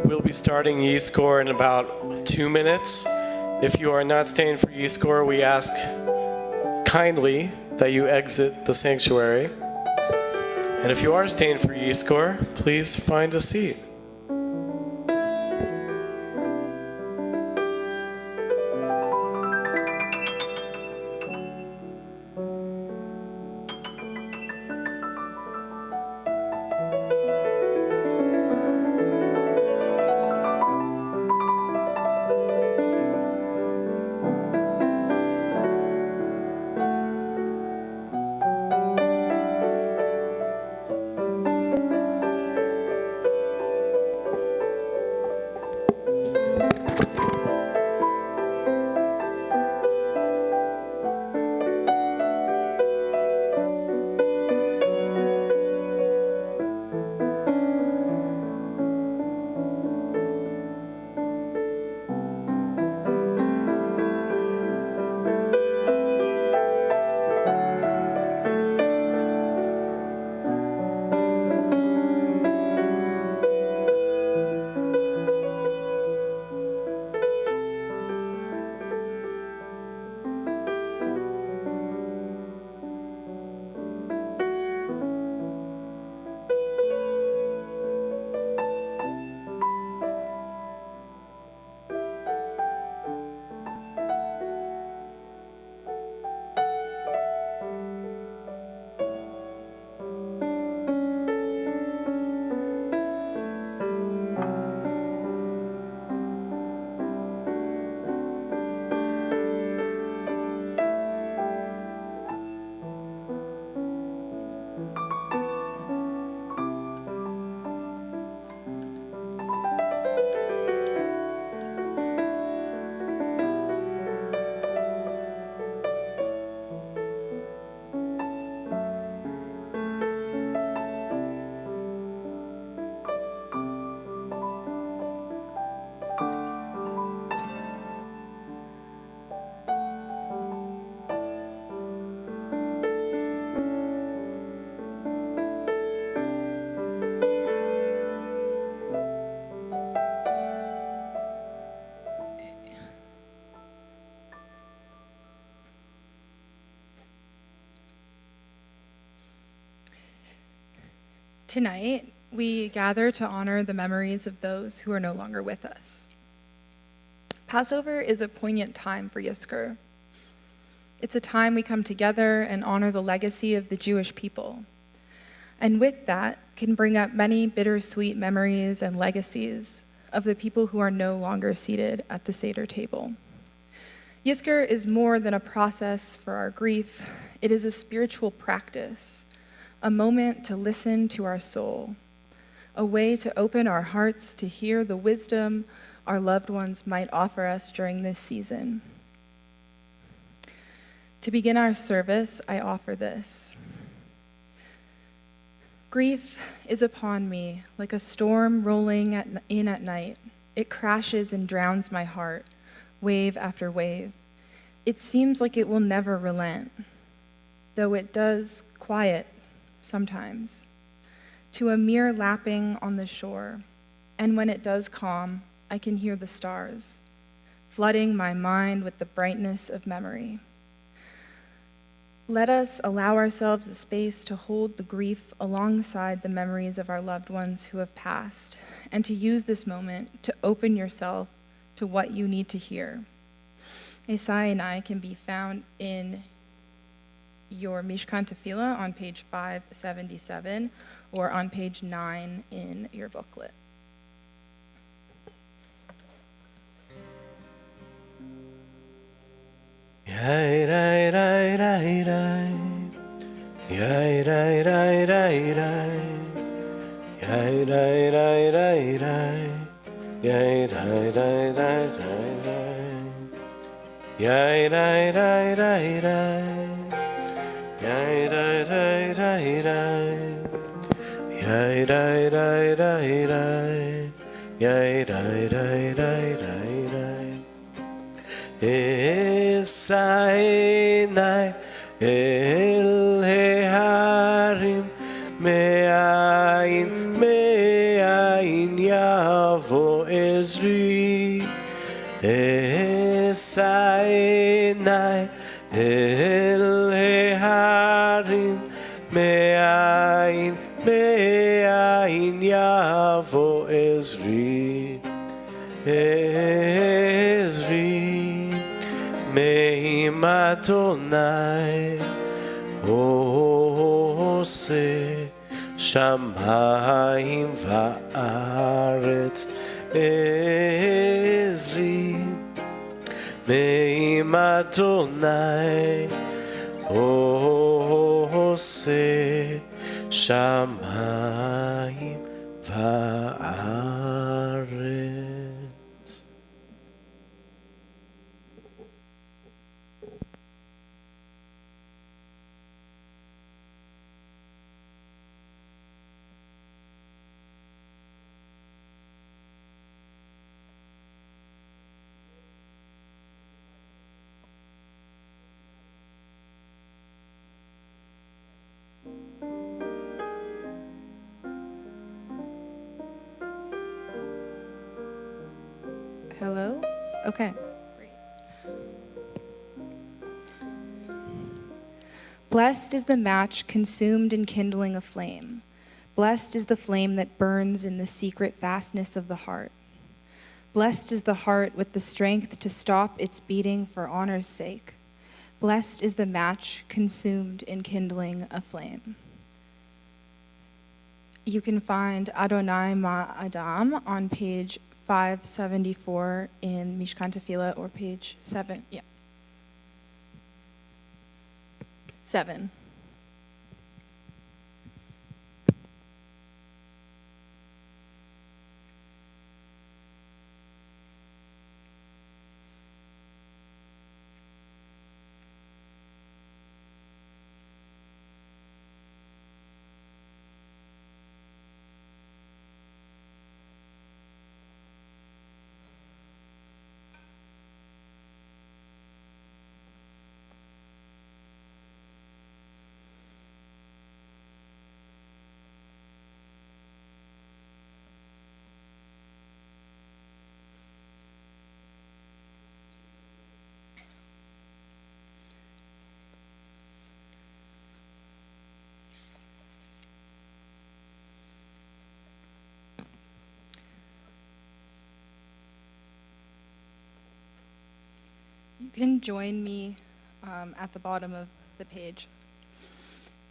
We'll be starting Yizkor in about 2 minutes. If you are not staying for Yizkor, we ask kindly that you exit the sanctuary. And if you are staying for Yizkor, please find a seat. Tonight, we gather to honor the memories of those who are no longer with us. Passover is a poignant time for Yizkor. It's a time we come together and honor the legacy of the Jewish people. And with that can bring up many bittersweet memories and legacies of the people who are no longer seated at the Seder table. Yizkor is more than a process for our grief. It is a spiritual practice, a moment to listen to our soul, a way to open our hearts to hear the wisdom our loved ones might offer us during this season. To begin our service, I offer this. Grief is upon me like a storm rolling in at night. It crashes and drowns my heart, wave after wave. It seems like it will never relent, though it does quiet sometimes, to a mere lapping on the shore. And when it does calm, I can hear the stars, flooding my mind with the brightness of memory. Let us allow ourselves the space to hold the grief alongside the memories of our loved ones who have passed, and to use this moment to open yourself to what you need to hear. Esai and I can be found in your Mishkan Tefillah on page 577 or on page 9 in your booklet. Yai rai rai rai rai, yai rai rai rai rai, yai rai rai rai rai, yai rai rai rai rai, yai rai rai rai rai, yai rai rai rai rai, yai rai rai rai rai, yai rai rai rai rai. Esainai el heharim me'ain yavo ezri. Esainai el heharim me'ain yavo ezri. Me'im Adonai ose shamayim va'aretz ezri. Me'im Adonai ose shamayim va'aretz. Hello? Okay. Great. Blessed is the match consumed in kindling a flame. Blessed is the flame that burns in the secret fastness of the heart. Blessed is the heart with the strength to stop its beating for honor's sake. Blessed is the match consumed in kindling a flame. You can find Adonai Ma Adam on page 574 in Mishkan Tefillah, or page 7. Yeah. 7. You can join me at the bottom of the page.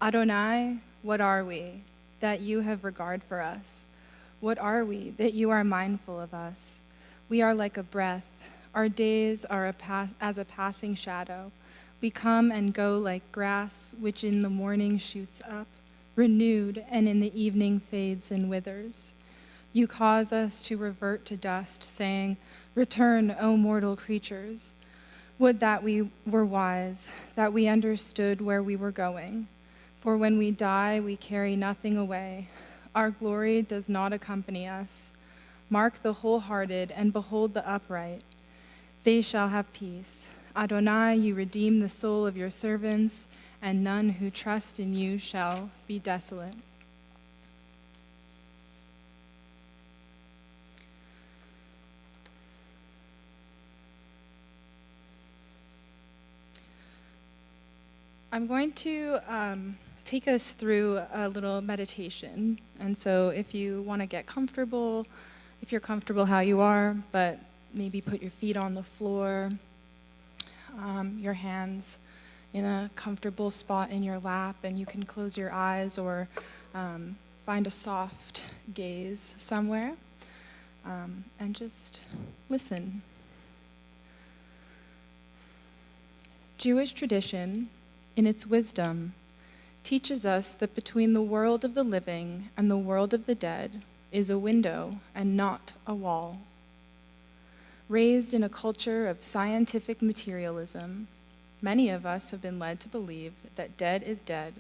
Adonai, what are we that you have regard for us? What are we that you are mindful of us? We are like a breath. Our days are as a passing shadow. We come and go like grass, which in the morning shoots up, renewed, and in the evening fades and withers. You cause us to revert to dust, saying, "Return, O mortal creatures." Would that we were wise, that we understood where we were going. For when we die, we carry nothing away. Our glory does not accompany us. Mark the wholehearted and behold the upright. They shall have peace. Adonai, you redeem the soul of your servants, and none who trust in you shall be desolate. I'm going to take us through a little meditation. And so if you want to get comfortable, if you're comfortable how you are, but maybe put your feet on the floor, your hands in a comfortable spot in your lap, and you can close your eyes or find a soft gaze somewhere, and just listen. Jewish tradition, in its wisdom, teaches us that between the world of the living and the world of the dead is a window and not a wall. Raised in a culture of scientific materialism, many of us have been led to believe that dead is dead,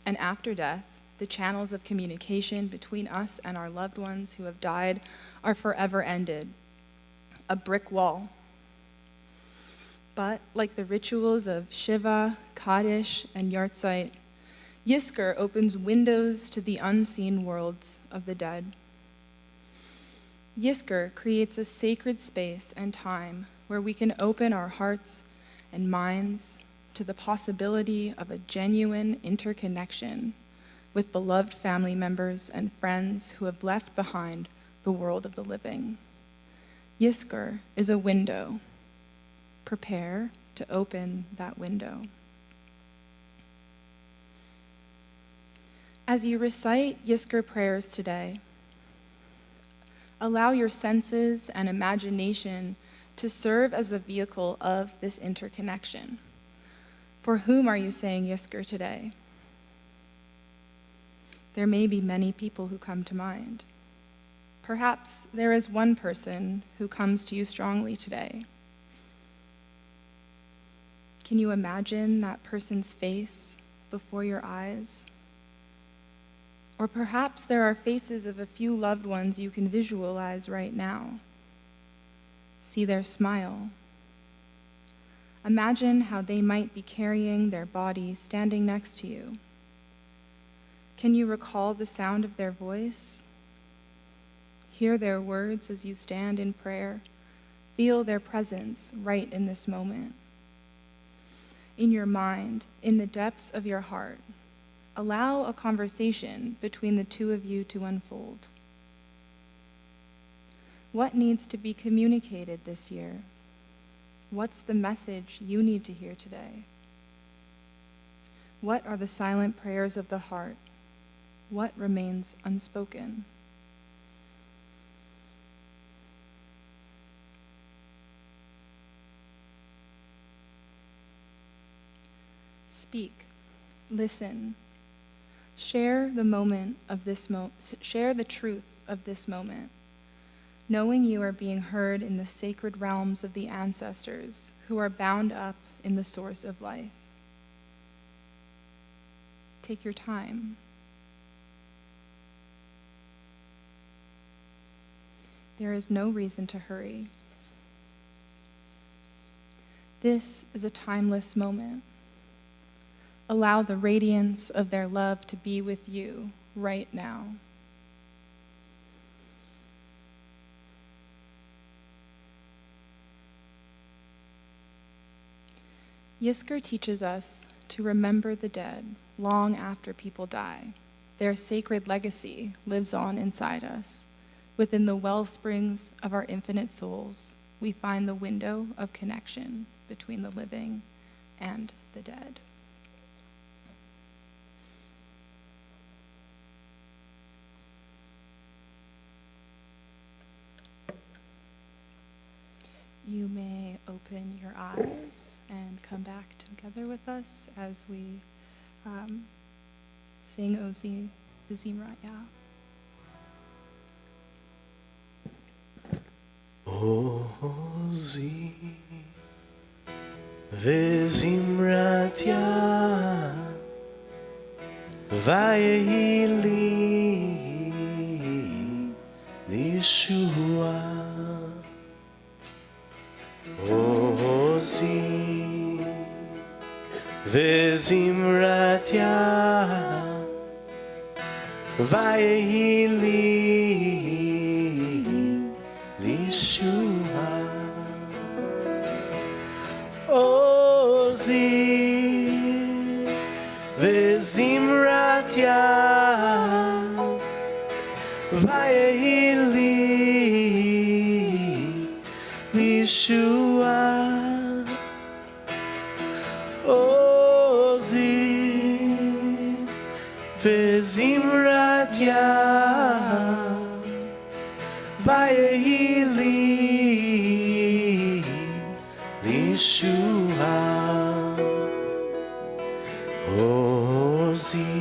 and after death, the channels of communication between us and our loved ones who have died are forever ended. A brick wall. But like the rituals of Shiva, Kaddish, and Yartzeit, Yizkor opens windows to the unseen worlds of the dead. Yizkor creates a sacred space and time where we can open our hearts and minds to the possibility of a genuine interconnection with beloved family members and friends who have left behind the world of the living. Yizkor is a window. Prepare to open that window. As you recite Yizkor prayers today, allow your senses and imagination to serve as the vehicle of this interconnection. For whom are you saying Yizkor today? There may be many people who come to mind. Perhaps there is one person who comes to you strongly today. Can you imagine that person's face before your eyes? Or perhaps there are faces of a few loved ones you can visualize right now. See their smile. Imagine how they might be carrying their body standing next to you. Can you recall the sound of their voice? Hear their words as you stand in prayer. Feel their presence right in this moment. In your mind, in the depths of your heart, allow a conversation between the two of you to unfold. What needs to be communicated this year? What's the message you need to hear today? What are the silent prayers of the heart? What remains unspoken? Speak, listen, share the moment of this share the truth of this moment, knowing you are being heard in the sacred realms of the ancestors who are bound up in the source of life. Take your time. There is no reason to hurry. This is a timeless moment. Allow the radiance of their love to be with you right now. Yizkor teaches us to remember the dead long after people die. Their sacred legacy lives on inside us. Within the well springs of our infinite souls, we find the window of connection. between the living and the dead. You may open your eyes and come back together with us as we sing Ozi V'Zimrat-Yah. Ozi V'Zimrat-Yah Vayehi li Yeshua Ozi V'Zimrat-Yah Vayehi li Yeshua Ozi V'Zimrat-Yah Vayehi li Yeshua Ozi V'Zimrat-Yah Vayehi li Yeshua Ozi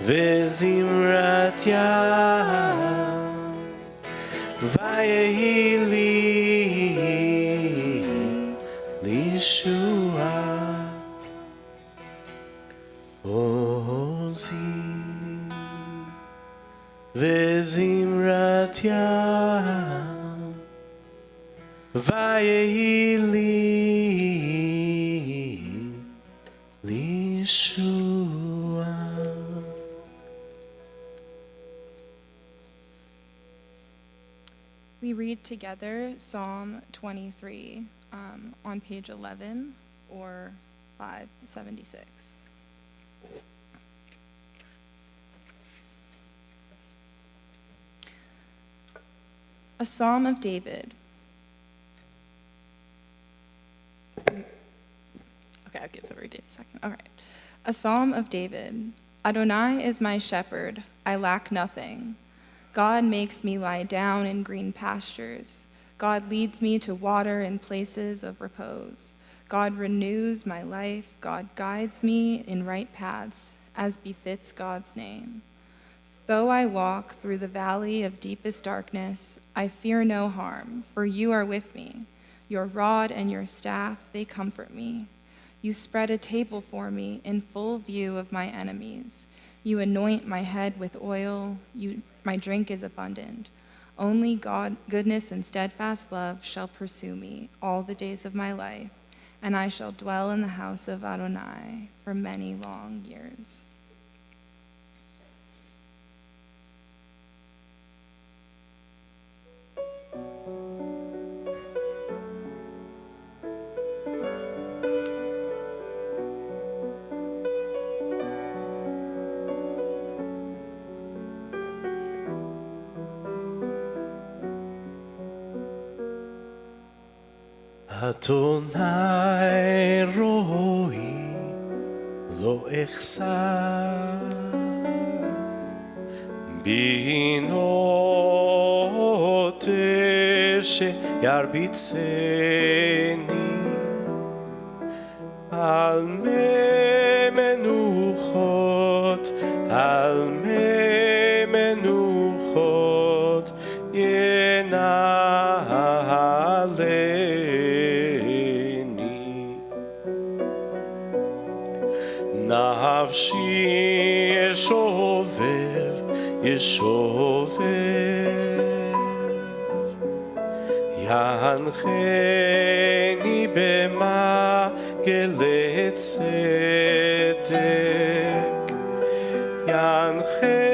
V'Zimrat-Yah Vayehi li Yeshua Ozi V'Zimrat-Yah Vayehi li Yeshua. We read together Psalm 23 on page 11 or 576. A Psalm of David. Okay, I'll give everybody a second. All right. A Psalm of David. Adonai is my shepherd, I lack nothing. God makes me lie down in green pastures. God leads me to water in places of repose. God renews my life. God guides me in right paths, as befits God's name. Though I walk through the valley of deepest darkness, I fear no harm, for you are with me. Your rod and your staff, they comfort me. You spread a table for me in full view of my enemies. You anoint my head with oil. My drink is abundant. Only God, goodness and steadfast love shall pursue me all the days of my life, and I shall dwell in the house of Adonai for many long years. Adonai roi lo echsar binot sheyarbitzeni al me menuchot yenaleni nafshi yeshovev yancheni bema tzedek yancheni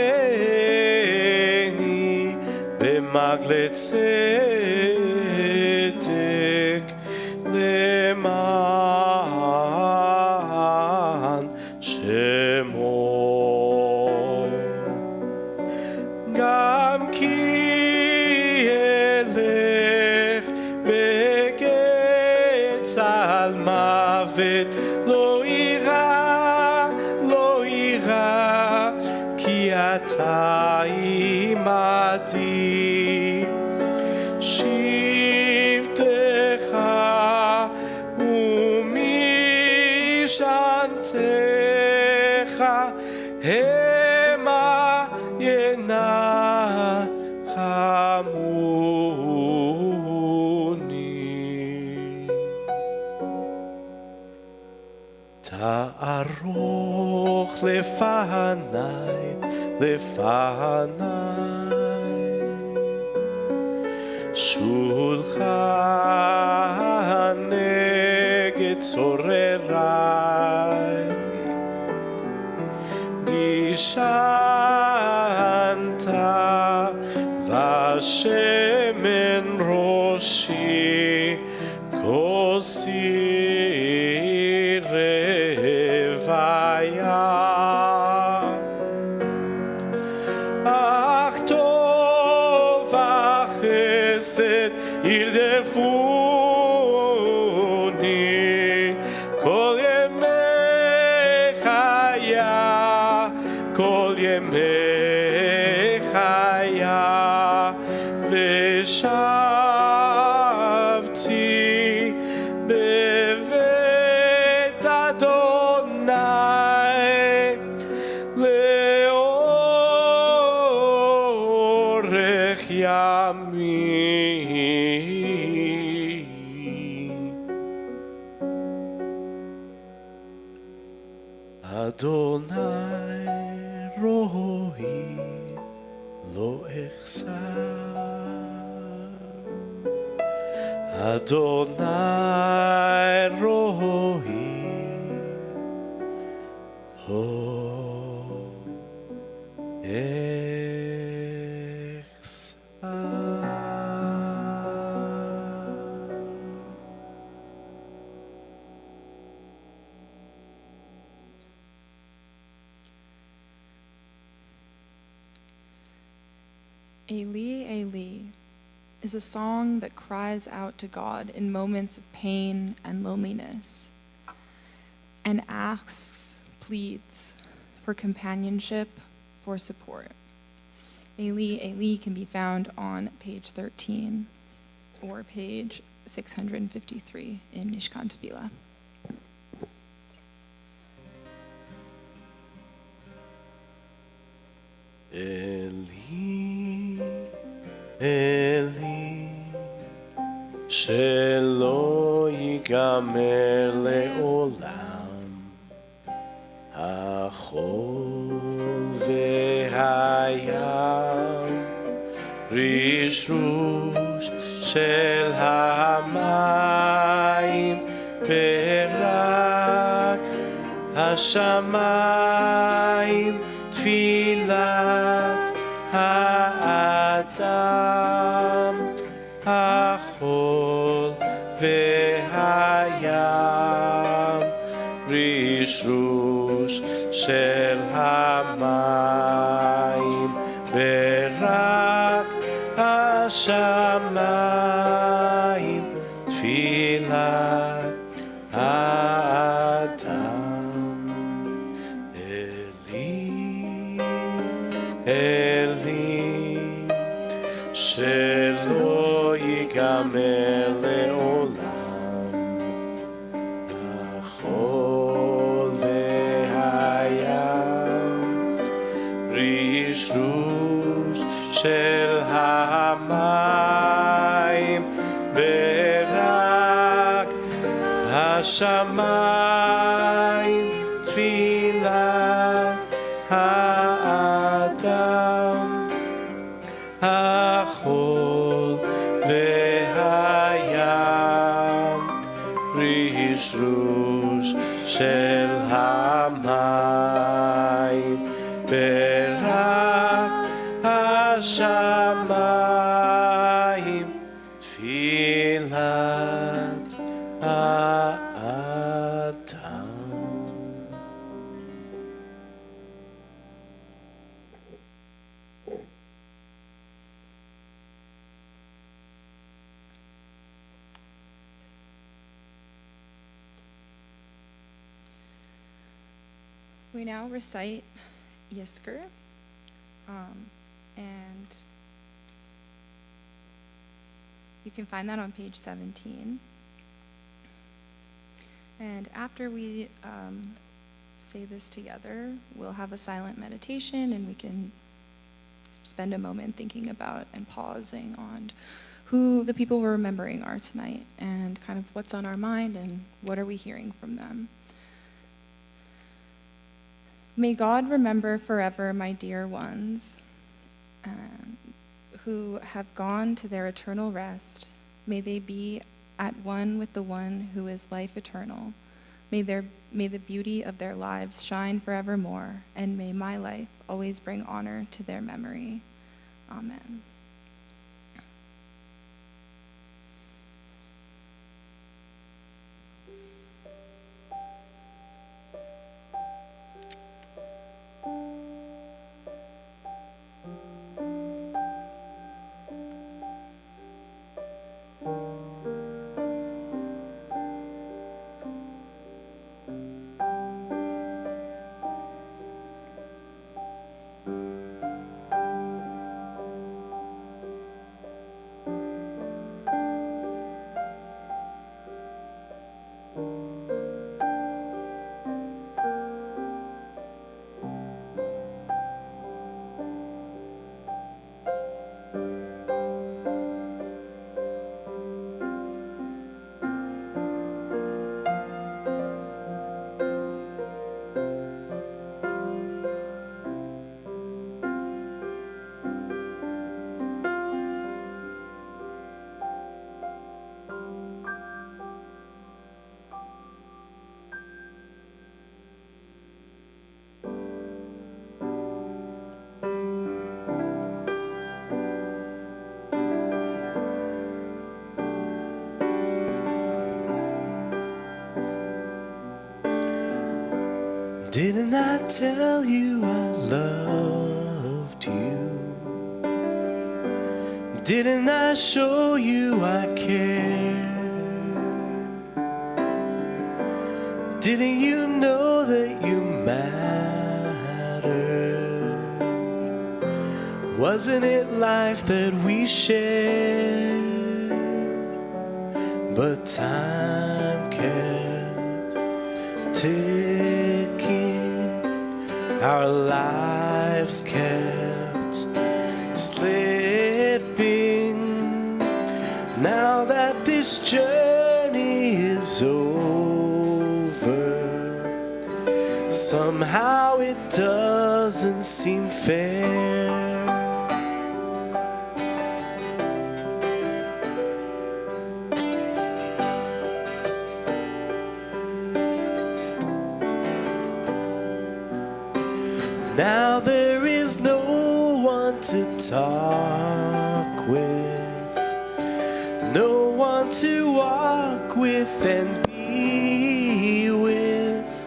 b'magle tzedek leman shemo gam ki elech beged אתה עמדי, שבטך ומשענתך המה ינחמוני. תערוך לפניי, לפניי, שולחן נגד צורריי. גישנת ושמן ראשי, כוסי רוויה. אך טוב החסד ירדפוני כל ימי חיי, כל ימי חיי, ושבתי בבית אדוני לאורך ימים. אדוני רואי לא אחסר, אדוני רואי לא Eli, Eli is a song that cries out to God in moments of pain and loneliness and asks, pleads for companionship, for support. Eli, Eli can be found on page 13 or page 653 in Mishkan Tefillah. Eli, Eli, שלא ייגמר לעולם החול והים, רשרוש של המים ורק השמיים, תפילת האדם, החול והים, רשרוש של המים ורק השמיים, תפילת האדם. אלי, אלי, שלא ייגמר לעולם החול והים, רשרוש של המים ורק השמיים, תפילת האדם, החול והים, רשרוש של המים ורק השמיים, תפילת האדם. We now recite Yizkor, And you can find that on page 17. And after we say this together, we'll have a silent meditation, and we can spend a moment thinking about and pausing on who the people we're remembering are tonight, and kind of what's on our mind and what are we hearing from them. May God remember forever my dear ones who have gone to their eternal rest. May they be at one with the one who is life eternal. May the beauty of their lives shine forevermore, and may my life always bring honor to their memory. Amen. Didn't I tell you I loved you? Didn't I show you I cared? Didn't you know that you mattered? Wasn't it life that we shared? But time kept ticking, our lives kept slipping. Now that this journey is over, somehow it doesn't seem fair. Now there is no one to talk with, no one to walk with and be with.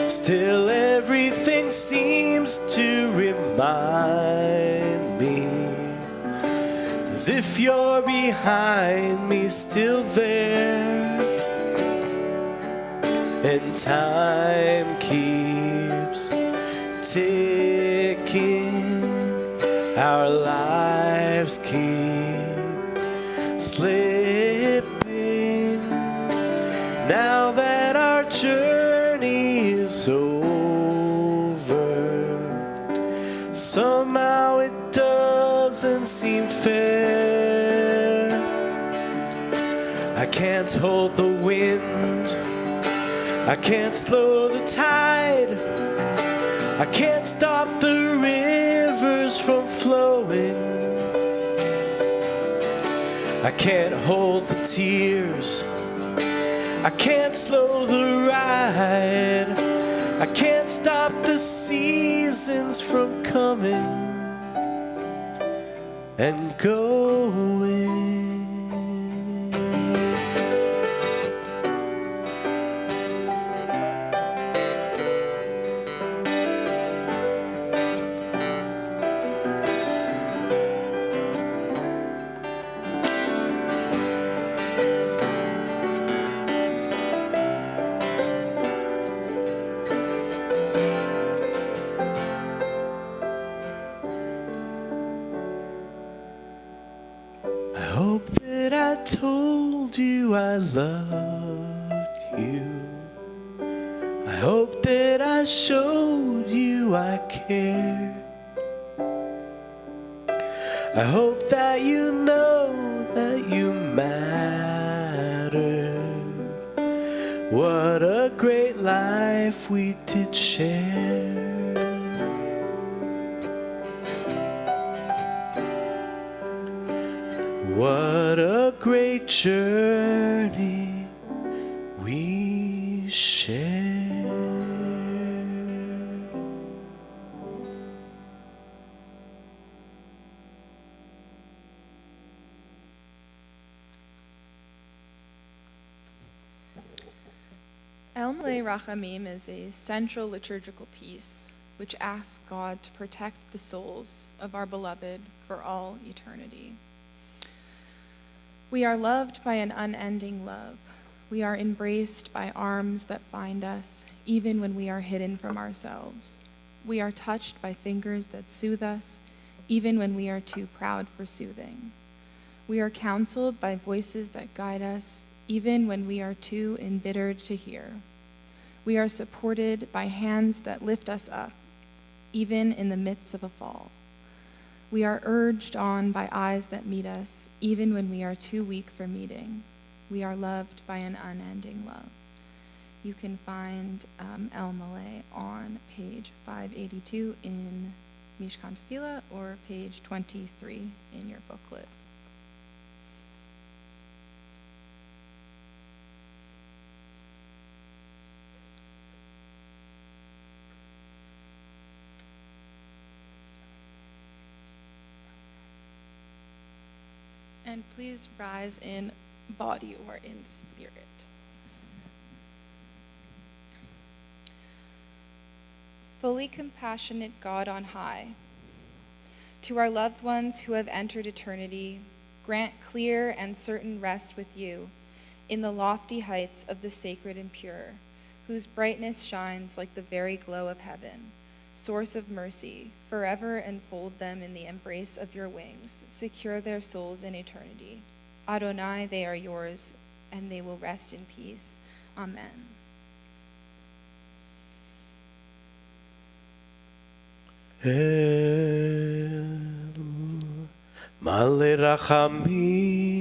Still everything seems to remind me, as if you're behind me, still there. And time keeps ticking, our lives keep slipping. Now that our journey is over, somehow it doesn't seem fair. I can't hold the wind, I can't slow the tide, I can't stop the rivers from flowing. I can't hold the tears, I can't slow the ride, I can't stop the seasons from coming and going. you I care. I hope that you know that you matter. What a great life we did share. What a great journey we shared. El Malay Rachamim is a central liturgical piece which asks God to protect the souls of our beloved for all eternity. We are loved by an unending love. We are embraced by arms that find us, even when we are hidden from ourselves. We are touched by fingers that soothe us, even when we are too proud for soothing. We are counseled by voices that guide us, even when we are too embittered to hear. We are supported by hands that lift us up, even in the midst of a fall. We are urged on by eyes that meet us, even when we are too weak for meeting. We are loved by an unending love. You can find El Malay on page 582 in Mishkan Tefillah or page 23 in your booklet. And please rise in body or in spirit. Fully compassionate God on high, to our loved ones who have entered eternity, grant clear and certain rest with you in the lofty heights of the sacred and pure, whose brightness shines like the very glow of heaven. Source of mercy, forever enfold them in the embrace of your wings, secure their souls in eternity. Adonai, they are yours, and they will rest in peace. Amen. El Malay Rachamim,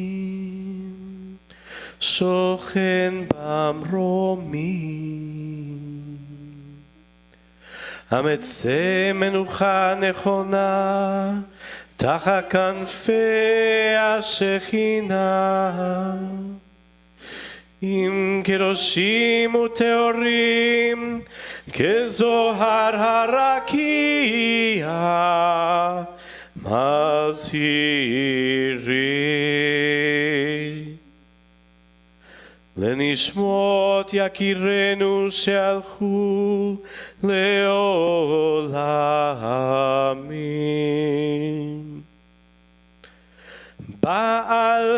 Shochen Bamromim, המצא מנוחה נכונה תחת כנפי השכינה, עם קדושים וטהורים כזוהר הרקיע מזהירי לנשמות יקירנו שהלכו לעולמים. בעל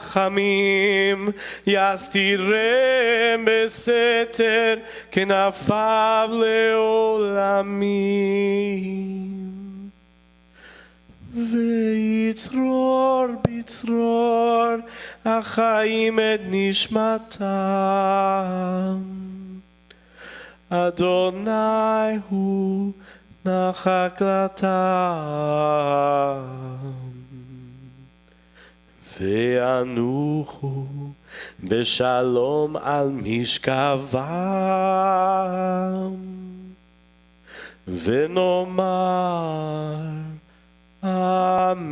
הרחמים יסתירם בסתר כנפיו לעולמים. ויצרור בצרור החיים את נשמתם. אדוני הוא נחלתם. וינוחו בשלום על משכבם. ונאמר Amen.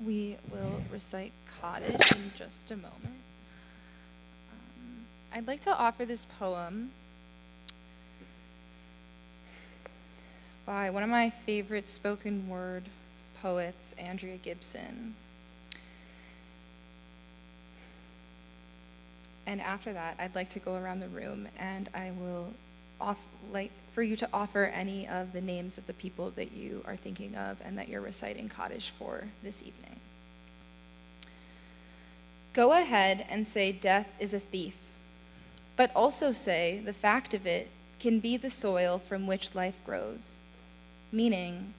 We will recite Kaddish in just a moment. I'd like to offer this poem by one of my favorite spoken word poets, Andrea Gibson. And after that, I'd like to go around the room and I will like for you to offer any of the names of the people that you are thinking of and that you're reciting Kaddish for this evening. Go ahead and say death is a thief, but also say the fact of it can be the soil from which life grows, meaning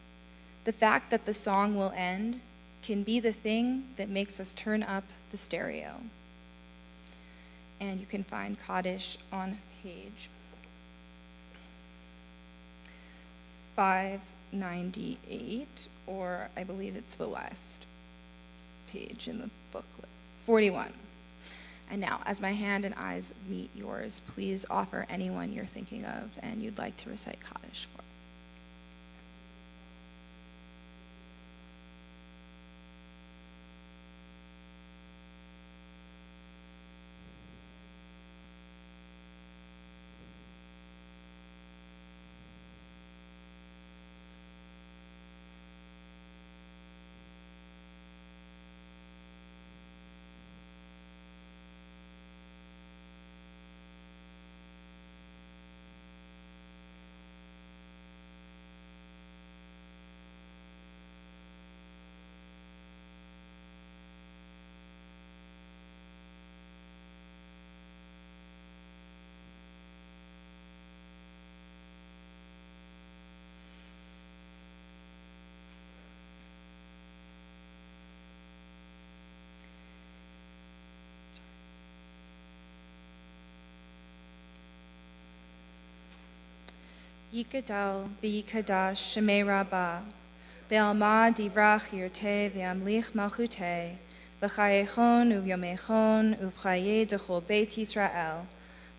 the fact that the song will end can be the thing that makes us turn up the stereo. And you can find Kaddish on page 598, or I believe it's the last page in the booklet, 41. And now, as my hand and eyes meet yours, please offer anyone you're thinking of and you'd like to recite Kaddish for. Yikadal v'yikadash shemei rabba, be'alma divrach yirteh ve'amlich malchuteh, v'chayechon u'yomechon u'vchaye dechol beit Yisrael,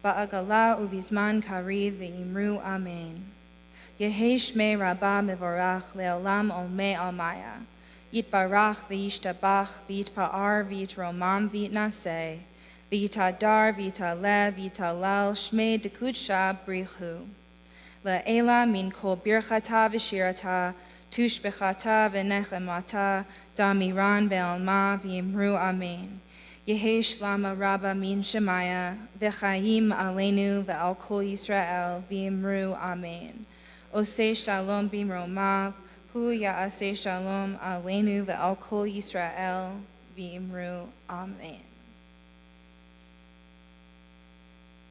ba'agala u'vizman kariv ve'imru amen. Yehei shmei rabba mevorach le'olam olmei almaya, yitbarach v'yishtabach v'yitpa'ar v'yitromam v'yitnaseh, v'yitadar v'yitaleh v'yitalal shmei dekudsha brichu. La'ela min kol birchata v'shirata, tushbechata v'nechemata, damiran be'alma v'imru amen. Yehi shlama rabba min shemaya, v'chayim aleinu ve'al kol Yisrael v'imru amen. Oseh shalom b'imromav, hu ya'aseh shalom aleinu ve'al kol Yisrael v'imru amen.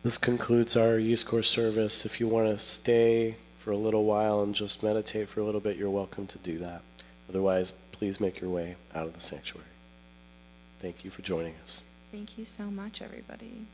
This concludes our Yizkor service. If you want to stay for a little while and just meditate for a little bit, you're welcome to do that. Otherwise, please make your way out of the sanctuary. Thank you for joining us. Thank you so much, everybody.